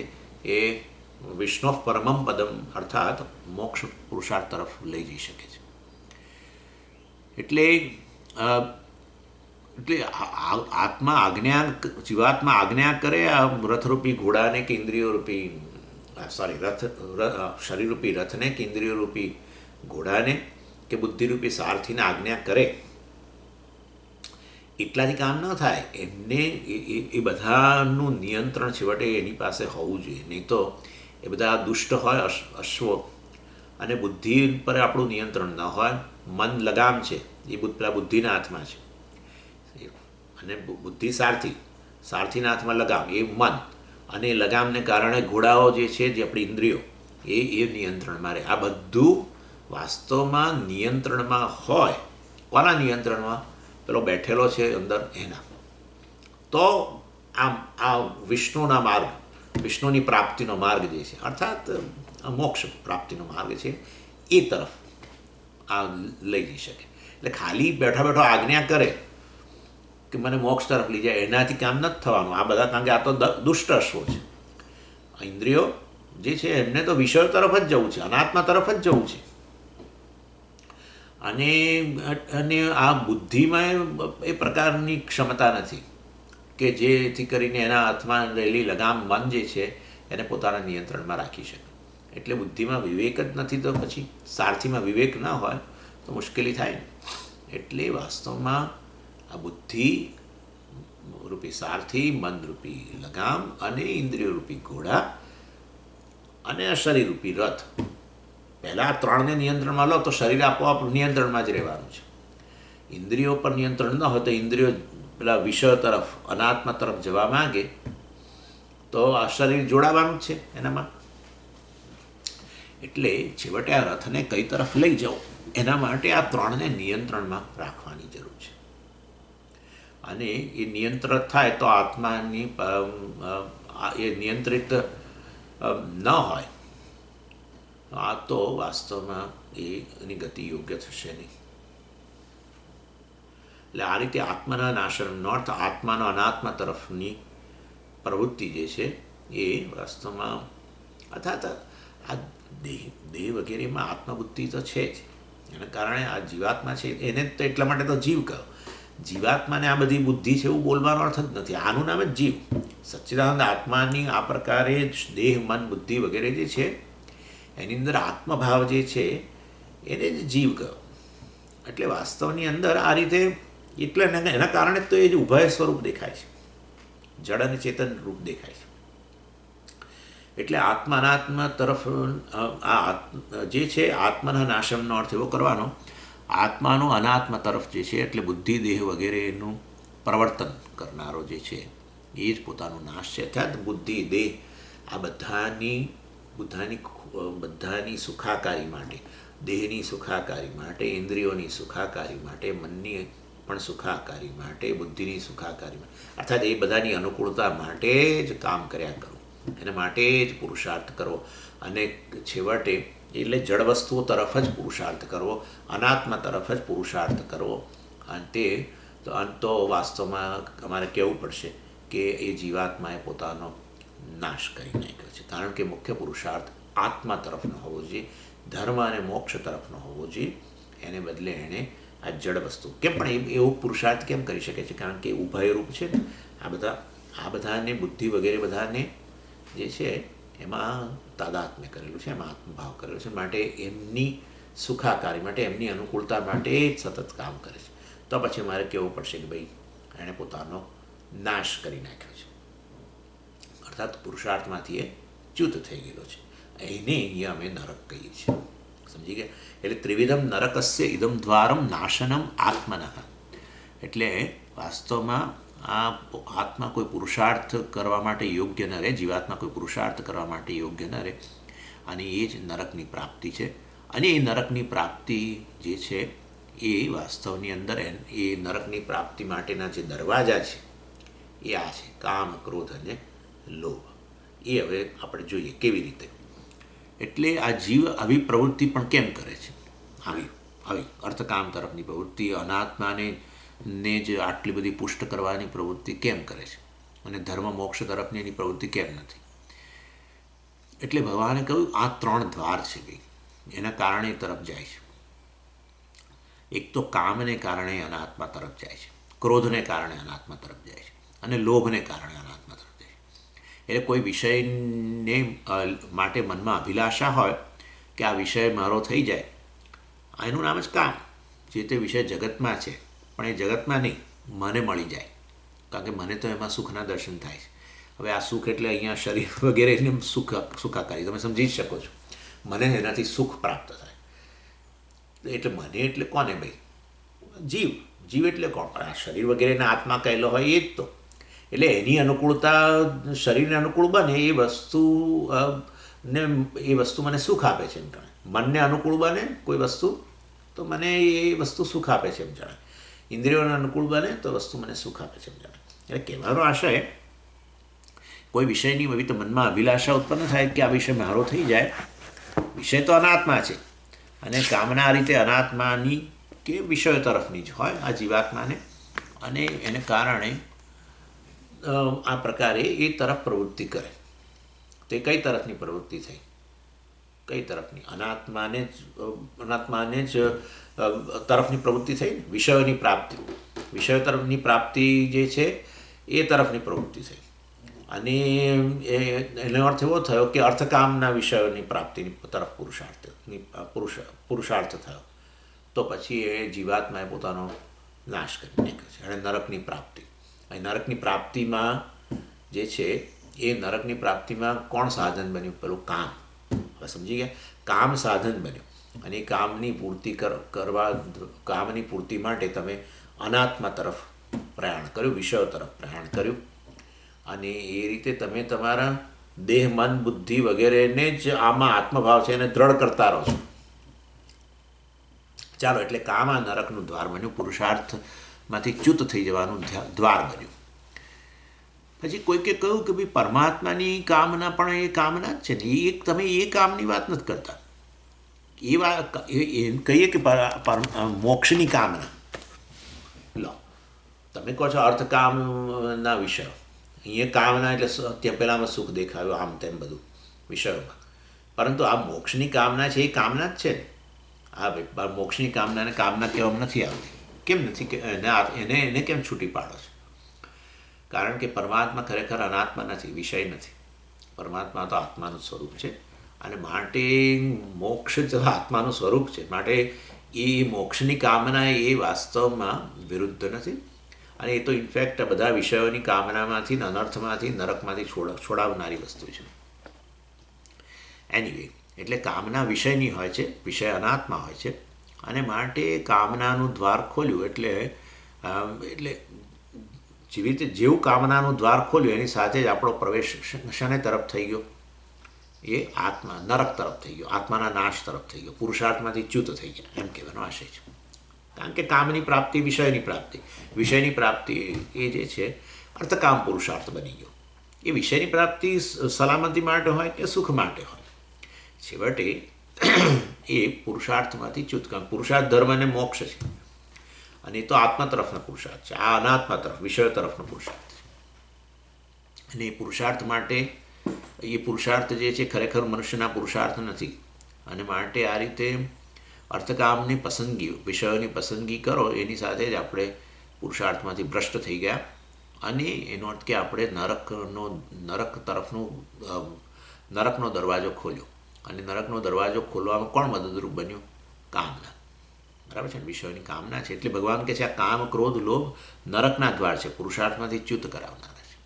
એ વિષ્ણુ પરમમ પદમ અર્થાત મોક્ષ પુરુષાર્થ તરફ લઈ જઈ શકે છે. એટલે જીવાત્મા આજ્ઞા કરે આ રથરૂપી ઘોડાને કે ઇન્દ્રિયોરૂપી શરીરરૂપી રથને કે ઇન્દ્રિયોરૂપી ઘોડાને કે બુદ્ધિરૂપી સારથીને આજ્ઞા કરે, એટલાથી કામ ન થાય. એમને એ બધાનું નિયંત્રણ છેવટે એની પાસે હોવું જોઈએ. નહીં તો એ બધા દુષ્ટ હોય અશ્વો, અને બુદ્ધિ પર આપણું નિયંત્રણ ન હોય. મન લગામ છે એ પેલા બુદ્ધિના હાથમાં છે, અને બુદ્ધિ સારથીના હાથમાં લગામ, એ મન. અને લગામને કારણે ઘોડાઓ જે છે, જે આપણી ઇન્દ્રિયો, એ નિયંત્રણમાં રહે. આ બધું વાસ્તવમાં નિયંત્રણમાં હોય. કોના નિયંત્રણમાં? પેલો બેઠેલો છે અંદર એના. તો આ વિષ્ણુના માર્ગ, વિષ્ણુની પ્રાપ્તિનો માર્ગ જે છે, અર્થાત મોક્ષ પ્રાપ્તિનો માર્ગ છે, એ તરફ આ લઈ જઈ શકે. એટલે ખાલી બેઠા બેઠો આજ્ઞા કરે કે મને મોક્ષ તરફ લઈ જાય, એનાથી કામ નથી થવાનું. આ બધા, કારણ કે આ તો દુષ્ટ અશ્વો છે. ઇન્દ્રિયો જે છે એમને તો વિષયો તરફ જ જવું છે, અનાત્મા તરફ જ જવું છે. અને આ બુદ્ધિમાં એ પ્રકારની ક્ષમતા નથી કે જેથી કરીને એના હાથમાં રહેલી લગામ મન જે છે એને પોતાના નિયંત્રણમાં રાખી શકે. એટલે બુદ્ધિમાં વિવેક જ નથી, તો પછી સારથીમાં વિવેક ન હોય તો મુશ્કેલી થાય ને. એટલે વાસ્તવમાં આ બુદ્ધિ રૂપી સારથી, મનરૂપી લગામ અને ઇન્દ્રિયરૂપી ઘોડા અને શરીરરૂપી રથ, પહેલાં આ ત્રણને નિયંત્રણમાં લો તો શરીર આપોઆપ નિયંત્રણમાં જ રહેવાનું છે. ઇન્દ્રિયો પર નિયંત્રણ ન હોય તો ઇન્દ્રિયો પેલા વિષય તરફ, અનાત્મા તરફ જવા માંગે તો આ શરીર જોડાવાનું જ છે એનામાં. એટલે છેવટે આ રથને કઈ તરફ લઈ જાઓ એના માટે આ ત્રણને નિયંત્રણમાં રાખવાની જરૂર છે. અને એ નિયંત્રણ થાય તો આત્માની એ નિયંત્રિત ન હોય આ તો વાસ્તવમાં એની ગતિ યોગ્ય થશે નહીં. એટલે આ રીતે આત્માના નાશનનો અર્થ આત્માનો અનાત્મા તરફની પ્રવૃત્તિ જે છે એ વાસ્તવમાં અર્થાત આ દેહ વગેરેમાં આત્મબુદ્ધિ તો છે જ, એના કારણે આ જીવાત્મા છે એને તો એટલા માટે તો જીવ કહો. જીવાત્માને આ બધી બુદ્ધિ છે એવું બોલવાનો અર્થ જ નથી. આનું નામ જ જીવ. સચ્ચિદાનંદ આત્માની આ પ્રકારે જ દેહ મન બુદ્ધિ વગેરે જે છે એની અંદર આત્મભાવ જે છે એને જ જીવ કહો. એટલે વાસ્તવની અંદર આ રીતે એટલે એના કારણે તો એ જ ઉભય સ્વરૂપ દેખાય છે, જડ અને ચેતન રૂપ દેખાય છે. એટલે આત્મા અનાત્મ તરફ આ જે છે આત્માના નાશનનો અર્થ એવો કરવાનો, આત્માનો અનાત્મ તરફ જે છે એટલે બુદ્ધિ દેહ વગેરેનું પ્રવર્તન કરનારો જે છે એ જ પોતાનો નાશ છે. અર્થાત બુદ્ધિ દેહ આ બધાની સુખાકારી માટે, દેહની સુખાકારી માટે, ઇન્દ્રિયોની સુખાકારી માટે, મનની પણ સુખાકારી માટે, બુદ્ધિની સુખાકારી માટે, અર્થાત એ બધાની અનુકૂળતા માટે જ કામ કર્યા કરો, એના માટે જ પુરુષાર્થ કરો. અને છેવટે એટલે જળ વસ્તુઓ તરફ જ પુરુષાર્થ કરવો, અનાત્મા તરફ જ પુરુષાર્થ કરવો. અને તે તો વાસ્તવમાં અમારે કહેવું પડશે કે એ જીવાત્માએ પોતાનો નાશ કરી નાખ્યો છે. કારણ કે મુખ્ય પુરુષાર્થ આત્મા તરફનો હોવો જોઈએ, ધર્મ અને મોક્ષ તરફનો હોવો જોઈએ. એને બદલે એણે આ જડ વસ્તુ કેમ પણ એવો પુરુષાર્થ કેમ કરી શકે છે? કારણ કે ઉભયરૂપ છે ને આ બધાને બુદ્ધિ વગેરે બધાને જે છે એમાં તાદાત્મ્ય કરેલું છે, એમાં આત્મભાવ કરેલો છે. માટે એમની સુખાકારી માટે, એમની અનુકૂળતા માટે જ સતત કામ કરે છે. તો પછી મારે કહેવું પડશે કે ભાઈ એણે પોતાનો નાશ કરી નાખ્યો છે, અર્થાત પુરુષાર્થમાંથી એ ચ્યુત થઈ ગયેલો છે. એને અહીંયા અમે નરક કહીએ છીએ. સમજી ગયા? એટલે ત્રિવિધમ નરકસ્ય ઇદમ દ્વારમ નાશનમ આત્મનઃ. એટલે વાસ્તવમાં આ આત્મા કોઈ પુરુષાર્થ કરવા માટે યોગ્ય ન રહે, જીવાત્મા કોઈ પુરુષાર્થ કરવા માટે યોગ્ય ન રહે, અને એ જ નરકની પ્રાપ્તિ છે. અને એ નરકની પ્રાપ્તિ જે છે એ વાસ્તવની અંદર એ નરકની પ્રાપ્તિ માટેના જે દરવાજા છે એ આ છે કામ, ક્રોધ અને લોભ. એ હવે આપણે જોઈએ કેવી રીતે. એટલે આ જીવ આવી પ્રવૃત્તિ પણ કેમ કરે છે? આવી અર્થકામ તરફની પ્રવૃત્તિ, અનાત્માને જ આટલી બધી પુષ્ટ કરવાની પ્રવૃત્તિ કેમ કરે છે, અને ધર્મ મોક્ષ તરફની એની પ્રવૃત્તિ કેમ નથી? એટલે ભગવાને કહ્યું આ 3 દ્વાર છે ભાઈ, એના કારણે તરફ જાય છે. એક તો કામને કારણે અનાત્મા તરફ જાય છે, ક્રોધને કારણે અનાત્મા તરફ જાય છે, અને લોભને કારણે અનાત્મા તરફ જાય છે. એટલે કોઈ વિષયને માટે મનમાં અભિલાષા હોય કે આ વિષય મારો થઈ જાય, એનું નામ જ કામ. જે તે વિષય જગતમાં છે પણ એ જગતમાં નહીં, મને મળી જાય, કારણ કે મને તો એમાં સુખના દર્શન થાય છે. હવે આ સુખ એટલે અહીંયા શરીર વગેરેને સુખાકારી તમે સમજી જ શકો છો. મને એનાથી સુખ પ્રાપ્ત થાય. એટલે મને એટલે કોને ભાઈ? જીવ એટલે કોણ? પણ આ શરીર વગેરેના આત્મા કહેલો હોય એ જ તો. એટલે એની અનુકૂળતા શરીરને અનુકૂળ બને એ વસ્તુ મને સુખ આપે છે એમ જાણે. મનને અનુકૂળ બને કોઈ વસ્તુ તો મને એ વસ્તુ સુખ આપે છે એમ જાણે. ઇન્દ્રિયોને અનુકૂળ બને તો વસ્તુ મને સુખ આપે છે એમ જાણે. એટલે કહેવાનો આશય કોઈ વિષયની એવી તો મનમાં અભિલાષા ઉત્પન્ન થાય કે આ વિષય મારો થઈ જાય. વિષય તો અનાત્મા છે, અને કામના આ રીતે અનાત્માની કે વિષયો તરફની જ હોય આ જીવાત્માને, અને એને કારણે આ પ્રકારે એ તરફ પ્રવૃત્તિ કરે. તે કઈ તરફની પ્રવૃત્તિ થઈ? કઈ તરફની? અનાત્માને જ તરફની પ્રવૃત્તિ થઈ. વિષયોની પ્રાપ્તિ, વિષયો તરફની પ્રાપ્તિ જે છે એ તરફની પ્રવૃત્તિ થઈ. અને એનો અર્થ એવો થયો કે અર્થકામના વિષયોની પ્રાપ્તિની તરફ પુરુષાર્થ થયો. તો પછી એ જીવાત્માએ પોતાનો નાશ કરી નાખ્યો છે. અને નરકની પ્રાપ્તિ, નરકની પ્રાપ્તિમાં જે છે એ નરકની પ્રાપ્તિમાં કોણ સાધન બન્યું? પેલું કામ. હવે સમજી ગયા? કામ સાધન બન્યું. અને એ કામની પૂર્તિ કામની પૂર્તિ માટે તમે અનાત્મા તરફ પ્રયાણ કર્યું, વિષયો તરફ પ્રયાણ કર્યું, અને એ રીતે તમે તમારા દેહ મન બુદ્ધિ વગેરેને જ આમાં આત્મભાવ છે એને દ્રઢ કરતા રહો છો. ચાલો, એટલે કામ આ નરકનું દ્વાર બન્યું, પુરુષાર્થમાંથી ચ્યુત થઈ જવાનું દ્વાર બન્યું. પછી કોઈકે કહ્યું કે ભાઈ પરમાત્માની કામના પણ એ કામના જ છે ને, તમે એ કામની વાત નથી કરતા. એ વાત કહીએ કે મોક્ષની કામના લો, તમે કહો છો અર્થકામના વિષયો, અહીંયા કામના એટલે ત્યાં પહેલાંમાં સુખ દેખાયું આમ તેમ બધું વિષયોમાં, પરંતુ આ મોક્ષની કામના છે એ કામના જ છે ને. હા ભાઈ, મોક્ષની કામનાને કામના કહેવામાં નથી આવતી. કેમ નથી? એને કેમ છૂટી પાડો છો? કારણ કે પરમાત્મા ખરેખર અનાત્મા નથી, વિષય નથી. પરમાત્મા તો આત્માનું સ્વરૂપ છે, અને માટે મોક્ષ જ આત્માનું સ્વરૂપ છે. માટે એ મોક્ષની કામના એ વાસ્તવમાં વિરુદ્ધ નથી, અને એ તો ઇનફેક્ટ બધા વિષયોની કામનામાંથી, અનર્થમાંથી, નરકમાંથી છોડાવનારી વસ્તુ છે. એનીવે, એટલે કામના વિષયની હોય છે, વિષય અનાત્મા હોય છે, અને માટે કામનાનું દ્વાર ખોલ્યું એટલે જેવી રીતે જેવું કામનાનું દ્વાર ખોલ્યું એની સાથે જ આપણો પ્રવેશ શને તરફ થઈ ગયો? એ આત્મા નરક તરફ થઈ ગયો, આત્માના નાશ તરફ થઈ ગયો, પુરુષાર્થમાંથી ચ્યુત થઈ ગયા, એમ કહેવાનો આશય છે. કારણ કે કામની પ્રાપ્તિ, વિષયની પ્રાપ્તિ એ જે છે અર્થકામ પુરુષાર્થ બની ગયો. એ વિષયની પ્રાપ્તિ સલામતી માટે હોય કે સુખ માટે હોય, છેવટે એ પુરુષાર્થમાંથી ચ્યુત. પુરુષાર્થ ધર્મ અને મોક્ષ છે, અને એ તો આત્મા તરફનો પુરુષાર્થ છે. આ અનાત્મા તરફ, વિષયો તરફનો પુરુષાર્થ છે. અને એ પુરુષાર્થ માટે, એ પુરુષાર્થ જે છે ખરેખર મનુષ્યના પુરુષાર્થ નથી. અને માટે આ રીતે અર્થકામની પસંદગી, વિષયોની પસંદગી કરો, એની સાથે જ આપણે પુરુષાર્થમાંથી ભ્રષ્ટ થઈ ગયા. અને એનો અર્થ કે આપણે નરકનો દરવાજો ખોલ્યો. અને નરકનો દરવાજો ખોલવામાં કોણ મદદરૂપ બન્યું? કામના. બરાબર છે ને? વિષયોની કામના છે. એટલે ભગવાન કહે છે આ કામ, ક્રોધ, લોભ નરકના દ્વાર છે, પુરુષાર્થમાંથી ચ્યુત કરાવનારા છે.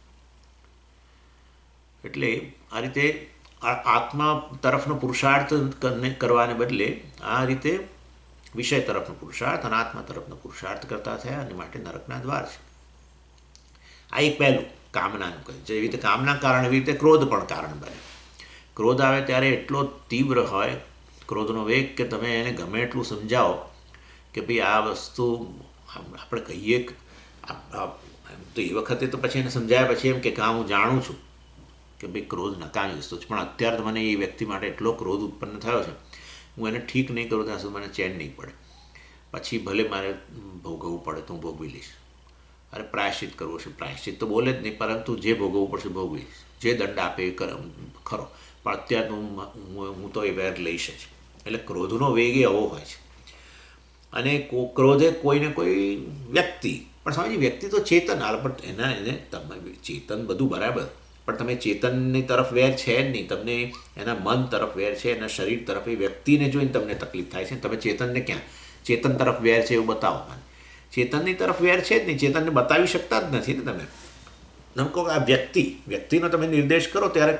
એટલે આ રીતે આત્મા તરફનો પુરુષાર્થ કરવાને બદલે આ રીતે વિષય તરફનો પુરુષાર્થ અને આત્મા તરફનો પુરુષાર્થ કરતા થયા, અને માટે નરકના દ્વાર છે. આ એક પહેલું કામનાનું કહે. જેવી રીતે કામના કારણ, એવી રીતે ક્રોધ પણ કારણ બને. ક્રોધ આવે ત્યારે એટલો તીવ્ર હોય ક્રોધનો વેગ કે તમે એને ગમે એટલું સમજાવો કે ભાઈ આ વસ્તુ આપણે કહીએ તો એ વખતે તો પછી એને સમજાયા પછી એમ કે હા હું જાણું છું કે ભાઈ ક્રોધ નકામી વસ્તુ છે, પણ અત્યારે તો મને એ વ્યક્તિ માટે એટલો ક્રોધ ઉત્પન્ન થયો છે, હું એને ઠીક નહીં કરું ત્યાં સુધી મને ચેન નહીં પડે. પછી ભલે મારે ભોગવવું પડે તો હું ભોગવી લઈશ. અરે પ્રાયશ્ચિત કરવું છે, પ્રાયશ્ચિત તો બોલે જ નહીં, પરંતુ જે ભોગવવું પડશે ભોગવીશ, જે દંડ આપે એ ખરો, પણ અત્યારે હું તો એ વેર લઈશ જ. એટલે ક્રોધનો વેગ એ આવો હોય છે. અને ક્રોધે કોઈને કોઈ વ્યક્તિ, પણ સમજી વ્યક્તિ તો ચેતન હાલ, પણ એને તમે ચેતન બધું બરાબર, પણ તમે ચેતનની તરફ વેર છે જ નહીં, તમને એના મન તરફ વેર છે, એના શરીર તરફ. એ વ્યક્તિને જોઈને તમને તકલીફ થાય છે. તમે ચેતનને ક્યાં ચેતન તરફ વેર છે એવું બતાવો મને. ચેતનની તરફ વેર છે જ નહીં, ચેતનને બતાવી શકતા જ નથી ને તમે. તમે કહો આ વ્યક્તિનો તમે નિર્દેશ કરો ત્યારે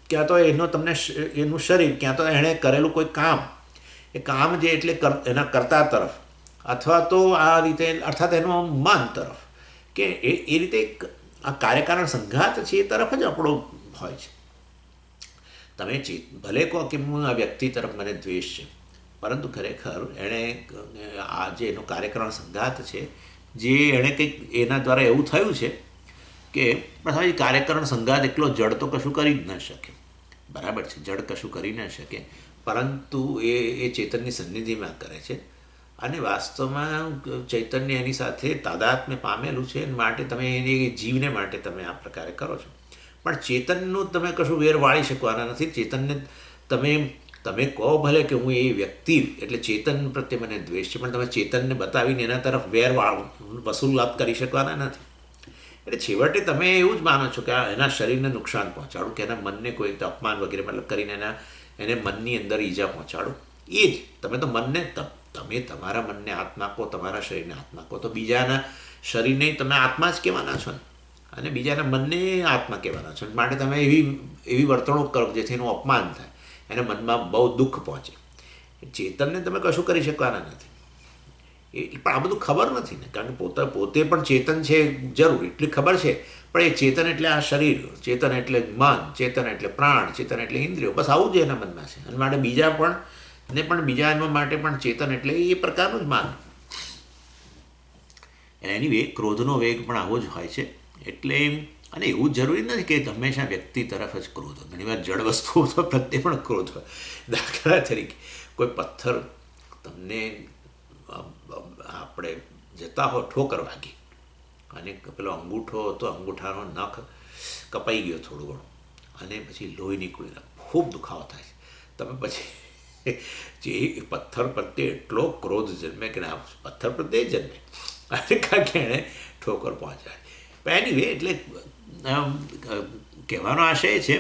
ક્યાં તો એનો તમને એનું શરીર, ક્યાં તો એણે કરેલું કોઈ કામ, એ કામ જે એટલે એના કર્તા તરફ, અથવા તો આ રીતે અર્થાત એનો મન તરફ, કે એ રીતે આ કાર્યકારણ સંઘાત છે એ તરફ જ આપણો હોય છે. તમે ભલે કહો કે હું આ વ્યક્તિ તરફ મને દ્વેષ છે, પરંતુ ખરેખર એણે આ જે એનો કાર્યકારણ સંઘાત છે, જે એણે કંઈક એના દ્વારા એવું થયું છે કે પ્રથમ કાર્યકરણ સંઘાત એકલો જડ તો કશું કરી જ ન શકે. બરાબર છે, જડ કશું કરી ન શકે, પરંતુ એ ચેતનની સન્નિધિમાં કરે છે. અને વાસ્તવમાં ચૈતન્ય એની સાથે તાદાત્મ્ય પામેલું છે, માટે તમે એની જીવને માટે તમે આ પ્રકારે કરો છો. પણ ચેતનનું તમે કશું વેર વાળી શકવાના નથી. ચેતનને તમે કહો ભલે કે હું એ વ્યક્તિ એટલે ચેતન પ્રત્યે મને દ્વેષ છે, પણ તમે ચેતનને બતાવીને એના તરફ વેર વસૂલાત કરી શકવાના નથી. એટલે છેવટે તમે એવું જ માનો છો કે એના શરીરને નુકસાન પહોંચાડું, કે એના મનને કોઈ રીતે અપમાન વગેરે મતલબ કરીને એને મનની અંદર ઈજા પહોંચાડું. એ જ તમે તો તમે તમારા મનને આત્મા કહો, તમારા શરીરને આત્મા કહો, તો બીજાના શરીરને તમે આત્મા જ કહેવાના છો ને, અને બીજાના મનને આત્મા કહેવાના છો. માટે તમે એવી વર્તણૂક કરો જેથી એનું અપમાન થાય, એને મનમાં બહુ દુઃખ પહોંચે. ચેતનને તમે કશું કરી શકવાના નથી. પણ આ બધું ખબર નથી ને, કારણ કે પોતે પણ ચેતન છે જરૂર એટલી ખબર છે, પણ એ ચેતન એટલે આ શરીર, ચેતન એટલે મન, ચેતન એટલે પ્રાણ, ચેતન એટલે ઇન્દ્રિયો, બસ આવું જ એના મનમાં છે. અને માટે બીજા માટે પણ ચેતન એટલે એ પ્રકારનું જ માન. એની વે ક્રોધનો વેગ પણ આવો જ હોય છે. એટલે અને એવું જરૂરી નથી કે હંમેશા વ્યક્તિ તરફ જ ક્રોધ હોય. ઘણીવાર જળ વસ્તુઓ તો પ્રત્યે પણ ક્રોધ હોય. દાખલા તરીકે કોઈ પથ્થર તમને આપણે જતા હો, ઠોકર વાગી અને પેલો અંગૂઠો હતો, અંગૂઠાનો નખ કપાઈ ગયો થોડું ઘણું અને પછી લોહી નીકળ્યું, ખૂબ દુખાવો થાય છે. તમે પછી જે પથ્થર પ્રત્યે એટલો ક્રોધ જન્મે કે ના, પથ્થર પ્રત્યે જન્મે અને કાંઈક એણે ઠોકર પહોંચાડી. પણ એની એટલે કહેવાનો આશય છે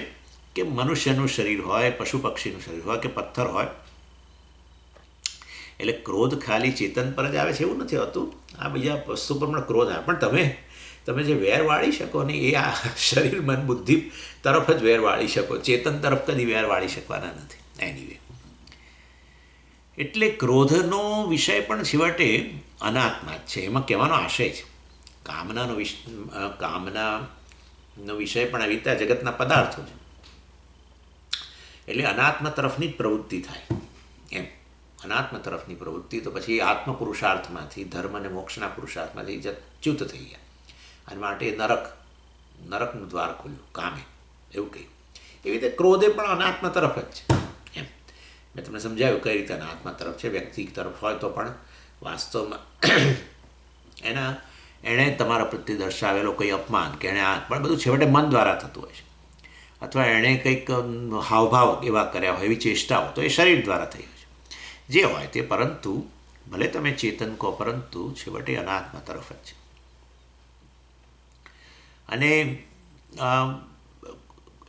કે મનુષ્યનું શરીર હોય, પશુ પક્ષીનું શરીર હોય કે પથ્થર હોય, એટલે ક્રોધ ખાલી ચેતન પર જ આવે છે એવું નથી હોતું. આ બીજા વસ્તુ પર પણ ક્રોધ આવે, પણ તમે જે વેર વાળી શકો ને એ આ શરીર, મન, બુદ્ધિ તરફ જ વેર વાળી શકો. ચેતન તરફ કદી વેર વાળી શકવાના નથી. એનીવે, એટલે ક્રોધનો વિષય પણ છેવટે અનાત્મા જ છે. એમાં કહેવાનો આશય છે કામનાનો વિષય પણ આવી રીતે જગતના પદાર્થો છે. એટલે અનાત્મ તરફની જ પ્રવૃત્તિ થાય એમ. અનાત્મ તરફની પ્રવૃત્તિ તો પછી આત્મ પુરુષાર્થમાંથી, ધર્મ અને મોક્ષના પુરુષાર્થમાંથી ચ્યુત થઈ ગયા અને માટે નરકનું દ્વાર ખોલ્યું કામે, એવું કહ્યું. એવી રીતે ક્રોધે પણ અનાત્મ તરફ જ છે એમ. મેં તમને સમજાવ્યું કઈ રીતે અનાત્મ તરફ છે. વ્યક્તિ તરફ હોય તો પણ વાસ્તવમાં એણે તમારા પ્રત્યે દર્શાવેલો કંઈ અપમાન કે એણે પણ બધું છેવટે મન દ્વારા થતું હોય છે. અથવા એણે કંઈક હાવભાવ એવા કર્યા હોય, એવી ચેષ્ટાઓ, તો એ શરીર દ્વારા થઈ હોય છે. જે હોય તે, પરંતુ ભલે તમે ચેતન કહો, પરંતુ છેવટે અનાત્મ તરફ જ છે. અને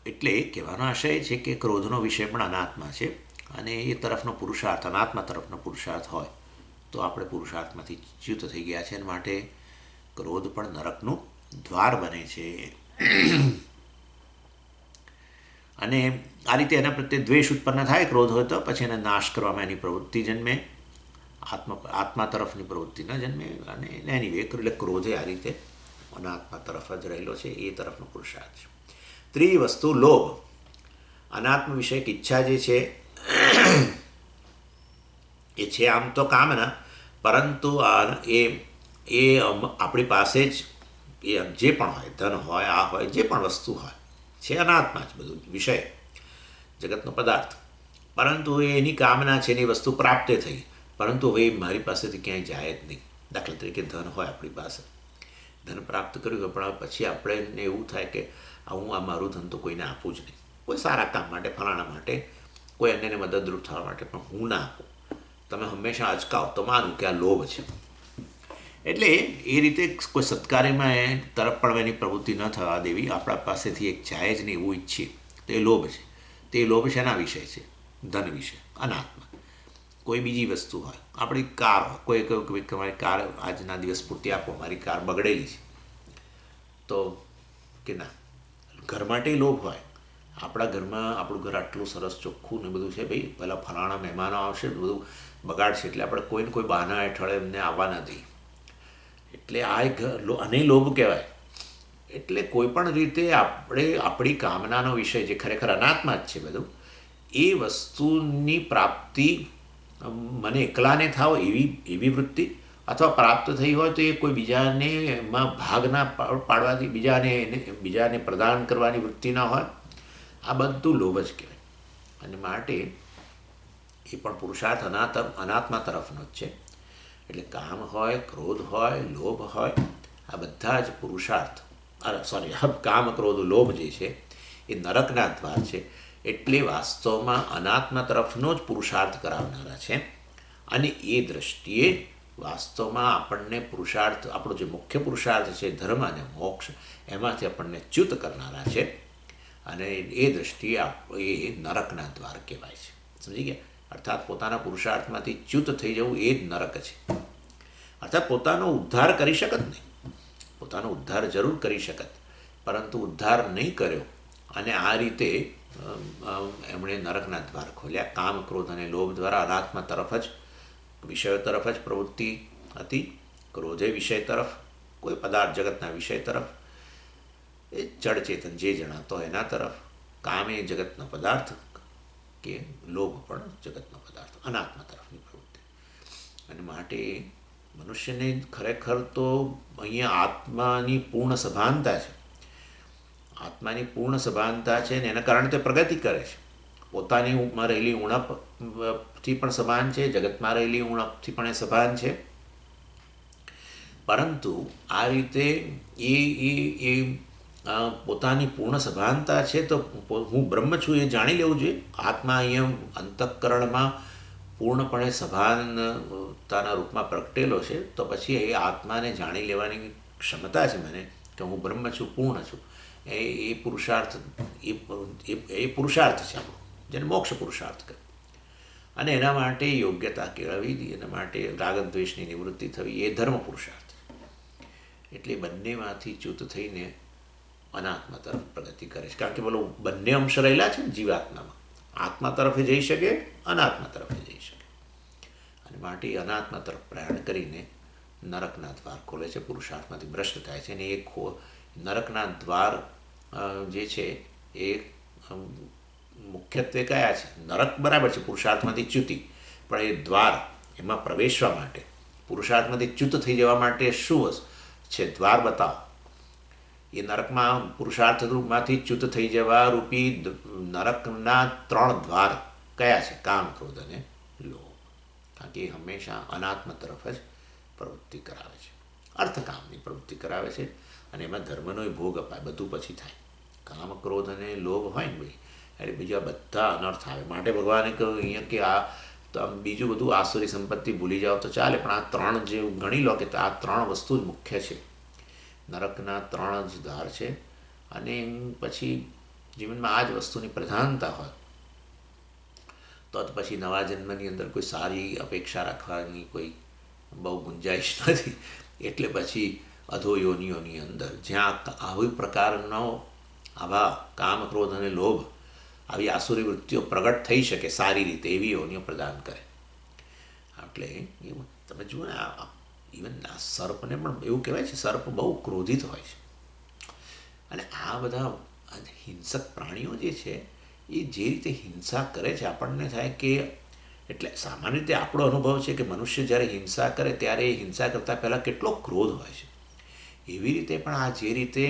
એટલે કહેવાનો આશય છે કે ક્રોધનો વિષય પણ અનાત્મા છે અને એ તરફનો પુરુષાર્થ, અનાત્મા તરફનો પુરુષાર્થ હોય તો આપણે પુરુષાર્થમાંથી ચ્યુત થઈ ગયા છે અને માટે ક્રોધ પણ નરકનું દ્વાર બને છે. અને આ રીતે એના પ્રત્યે દ્વેષ ઉત્પન્ન થાય ક્રોધ હોય તો પછી એને નાશ કરવામાં એની પ્રવૃત્તિ જન્મે, આત્મા તરફની પ્રવૃત્તિ ન જન્મે. અને એની વે એટલે ક્રોધે આ રીતે અનાત્મા તરફ જ રહેલો છે, એ તરફનો પુરુષાર્થ છે. ત્રીજી વસ્તુ લોભ. અનાત્મ વિષયક ઈચ્છા જે છે એ છે આમ તો કામના, પરંતુ એ આપણી પાસે જ એ જે પણ હોય, ધન હોય, આ હોય, જે પણ વસ્તુ હોય છે અનાત્મા જ બધું વિષય, જગતનો પદાર્થ. પરંતુ એની કામના છે, એની વસ્તુ પ્રાપ્ત થઈ, પરંતુ હવે મારી પાસેથી ક્યાંય જાય જ નહીં. દાખલા તરીકે ધન હોય આપણી પાસે, ધન પ્રાપ્ત કર્યું હોય, પણ પછી આપણે એવું થાય કે હું આ મારું ધન તો કોઈને આપું જ નહીં. કોઈ સારા કામ માટે, ફલાણા માટે, કોઈ અન્યને મદદરૂપ થવા માટે, પણ હું ના આપું. તમે હંમેશા અચકાવ તો માનું કે આ લોભ છે. એટલે એ રીતે કોઈ સત્કાર્યમાં એ તરફ પણ એની પ્રવૃત્તિ ન થવા દેવી, આપણા પાસેથી એક જાય જ નહીં એવું ઈચ્છીએ, તો એ લોભ છે. તો એ લોભ શેના વિષય છે? ધન વિષય, અનાત્મા. કોઈ બીજી વસ્તુ હોય, આપણી કાર હોય, કોઈ કહ્યું કે મારી કાર આજના દિવસ પૂરતી આપો, મારી કાર બગડેલી છે, તો કે ના. ઘર માટે લોભ હોય, આપણા ઘરમાં આપણું ઘર આટલું સરસ ચોખ્ખું ને બધું છે, ભાઈ પહેલાં ફલાણા મહેમાનો આવશે, બધું બગાડશે, એટલે આપણે કોઈને કોઈ બહાના હેઠળ એમને આવવા ન દઈએ. એટલે આ એક અને લોભ કહેવાય. એટલે કોઈ પણ રીતે આપણે આપણી કામનાનો વિષય જે ખરેખર અનાત્મા જ છે બધું, એ વસ્તુની પ્રાપ્તિ મને એકલાને થાવ એવી વૃત્તિ, અથવા પ્રાપ્ત થઈ હોય તો એ કોઈ બીજાને એમાં ભાગ ના પાડવાથી, બીજાને પ્રદાન કરવાની વૃત્તિ ના હોય, આ બધું લોભ જ કહેવાય. અને માટે એ પણ પુરુષાર્થ અનાત્મા તરફનો જ છે. એટલે કામ હોય, ક્રોધ હોય, લોભ હોય, આ બધા જ પુરુષાર્થ, કામ, ક્રોધ, લોભ જે છે એ નરકના દ્વાર છે. એટલે વાસ્તવમાં અનાત્મા તરફનો જ પુરુષાર્થ કરાવનારા છે. અને એ દૃષ્ટિએ વાસ્તવમાં આપણને પુરુષાર્થ, આપણો જે મુખ્ય પુરુષાર્થ છે ધર્મ અને મોક્ષ, એમાંથી આપણને ચ્યુત કરનારા છે. અને એ દૃષ્ટિએ એ નરકના દ્વાર કહેવાય છે. સમજી ગયા? અર્થાત પોતાના પુરુષાર્થમાંથી ચ્યુત થઈ જવું એ જ નરક છે. અર્થાત પોતાનો ઉદ્ધાર કરી શકત નહીં, પોતાનો ઉદ્ધાર જરૂર કરી શકત, પરંતુ ઉદ્ધાર નહીં કર્યો અને આ રીતે એમણે નરકના દ્વાર ખોલ્યા. કામ, ક્રોધ અને લોભ દ્વારા અનાત્મા તરફ જ, વિષયો તરફ જ પ્રવૃત્તિ હતી. ક્રોધે વિષય તરફ, કોઈ પદાર્થ જગતના વિષય તરફ, એ જડચેતન જે જણાતો એના તરફ. કામ એ જગતનો પદાર્થ, કે લોભ પણ જગતનો પદાર્થ, અનાત્મા તરફની પ્રવૃત્તિ. અને માટે મનુષ્યને ખરેખર તો અહીંયા આત્માની પૂર્ણ સભાનતા છે. આત્માની પૂર્ણ સભાનતા છે ને એના કારણે તે પ્રગતિ કરે છે. પોતાનીમાં રહેલી ઉણપથી પણ સભાન છે, જગતમાં રહેલી ઉણપથી પણ એ સભાન છે. પરંતુ આ રીતે એ એ એ પોતાની પૂર્ણ સભાનતા છે તો હું બ્રહ્મ છું એ જાણી લેવું જોઈએ. આત્મા અહીંયા અંતઃકરણમાં પૂર્ણપણે સભાનતાના રૂપમાં પ્રગટેલો છે, તો પછી એ આત્માને જાણી લેવાની ક્ષમતા છે મને કે હું બ્રહ્મ છું, પૂર્ણ છું. એ પુરુષાર્થ એ પુરુષાર્થ છે આપણો, જેને મોક્ષ પુરુષાર્થ કહે. અને એના માટે યોગ્યતા કેળવવી, એના માટે રાગદ્વેષની નિવૃત્તિ થવી, એ ધર્મ પુરુષાર્થ. એટલે બંનેમાંથી ચ્યુત થઈને અનાત્મા તરફ પ્રગતિ કરે છે. કારણ કે બોલો બંને અંશ રહેલા છે ને જીવાત્મામાં, આત્મા તરફે જઈ શકે, અનાત્મા તરફે જઈ શકે. અને માટે અનાત્મા તરફ પ્રયાણ કરીને નરકના દ્વાર ખોલે છે, પુરુષાર્થમાંથી ભ્રષ્ટ થાય છે. અને એ નરકના દ્વાર જે છે એ મુખ્યત્વે કયા છે? નરક બરાબર છે, પુરુષાર્થમાંથી ચ્યુતિ, પણ એ દ્વાર, એમાં પ્રવેશવા માટે, પુરુષાર્થમાંથી ચ્યુત થઈ જવા માટે શું છે દ્વાર બતાવો. એ નરકમાં પુરુષાર્થમાંથી ચ્યુત થઈ જવા રૂપી નરકના 3 દ્વાર કયા છે? કામ, ક્રોધ અને લોભ. કારણ કે એ હંમેશા અનાત્મ તરફ જ પ્રવૃત્તિ કરાવે છે, અર્થકામની પ્રવૃત્તિ કરાવે છે. અને એમાં ધર્મનો ભોગ અપાય, બધું પછી થાય. કામ, ક્રોધ અને લોભ હોય ને ભાઈ, એટલે બીજા બધા અનર્થ આવે. માટે ભગવાને કહ્યું અહીંયા કે આ બીજું બધું આસુરી સંપત્તિ ભૂલી જાઓ તો ચાલે, પણ આ 3 જે ગણી લો કે આ 3 વસ્તુ જ મુખ્ય છે. નરકના 3 જ દ્વાર છે. અને પછી જીવનમાં આ જ વસ્તુની પ્રધાનતા હોય તો પછી નવા જન્મની અંદર કોઈ સારી અપેક્ષા રાખવાની કોઈ બહુ ગુંજાઈશ નથી. એટલે પછી અધો યોનિઓની અંદર જ્યાં આવી પ્રકારનો આવા કામ, ક્રોધ અને લોભ, આવી આસુરી વૃત્તિઓ પ્રગટ થઈ શકે સારી રીતે, એવી યોનિઓ પ્રદાન કરે. એટલે એવું તમે જુઓ ને, ઇવન આ સર્પને પણ એવું કહેવાય છે, સર્પ બહુ ક્રોધિત હોય છે. અને આ બધા હિંસક પ્રાણીઓ જે છે એ જે રીતે હિંસા કરે છે, આપણને થાય કે, એટલે સામાન્ય રીતે આપણો અનુભવ છે કે મનુષ્ય જ્યારે હિંસા કરે ત્યારે એ હિંસા કરતાં પહેલાં કેટલો ક્રોધ હોય છે. એવી રીતે પણ આ જે રીતે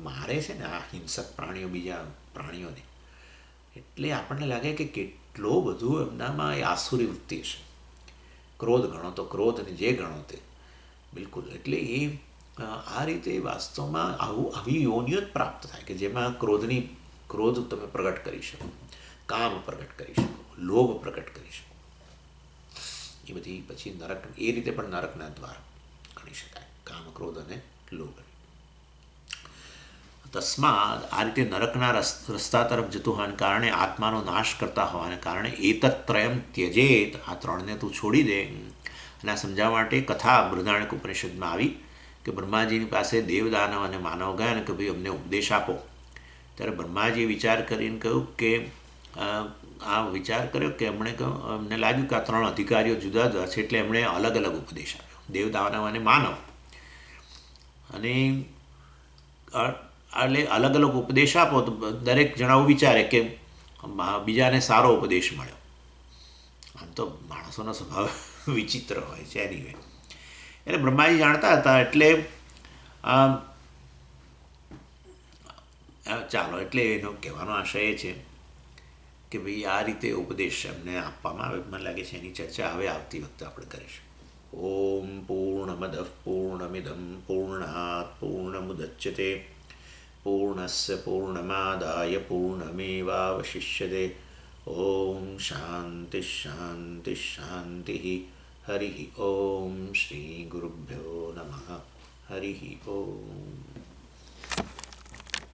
મારે છે ને આ હિંસક પ્રાણીઓ બીજા પ્રાણીઓને, એટલે આપણને લાગે કે કેટલો બધું એમનામાં એ આસુરી વૃત્તિ છે. ક્રોધ ગણો તો ક્રોધ, અને જે ગણો તે બિલકુલ. એટલે એ આ રીતે વાસ્તવમાં આવી યોનિઓ જ પ્રાપ્ત થાય કે જેમાં ક્રોધ તમે પ્રગટ કરી શકો, કામ પ્રગટ કરી શકો, લોભ પ્રગટ કરી શકો. એ બધી પછી નરક, એ રીતે પણ નરકના દ્વાર ગણી શકાય, કામ, ક્રોધ અને લોભ. તસ્માદ આ રીતે નરકના રસ્તા તરફ જતું હોવાને કારણે, આત્માનો નાશ કરતા હોવાને કારણે એતત્ત્રયમ ત્યજેત, આ 3ને તું છોડી દે. અને આ સમજાવવા માટે કથા બૃહદારણ્યક ઉપનિષદમાં આવી કે બ્રહ્માજીની પાસે દેવદાનવ અને માનવ ગયા અને કે ભાઈ અમને ઉપદેશ આપો. ત્યારે બ્રહ્માજીએ વિચાર કરીને કહ્યું કે આ વિચાર કર્યો કે અમને લાગ્યું કે આ 3 અધિકારીઓ જુદા જુદા છે, એટલે એમણે અલગ અલગ ઉપદેશ આપ્યો, દેવદાનવ અને માનવ. અને એટલે અલગ અલગ ઉપદેશ આપો તો દરેક જણાઓ વિચારે કે બીજાને સારો ઉપદેશ મળ્યો. આમ તો માણસોનો સ્વભાવ વિચિત્ર હોય છે. એનીવે, એટલે બ્રહ્માજી જાણતા હતા. એટલે ચાલો, એટલે એનો કહેવાનો આશય એ છે કે ભાઈ આ રીતે ઉપદેશ એમને આપવામાં આવે. મને લાગે છે એની ચર્ચા હવે આવતી વખતે આપણે કરીશું. ઓમ પૂર્ણમદ પૂર્ણમિદમ પૂર્ણાત પૂર્ણમુદચ્યતે પૂર્ણસ્ય પૂર્ણમાદાય પૂર્ણમેવાવશિષ્યતે. ઓમ શાંતિ શાંતિ શાંતિ. હરિ ઓમ. શ્રી ગુરુભ્યો નમઃ. હરિ ઓમ.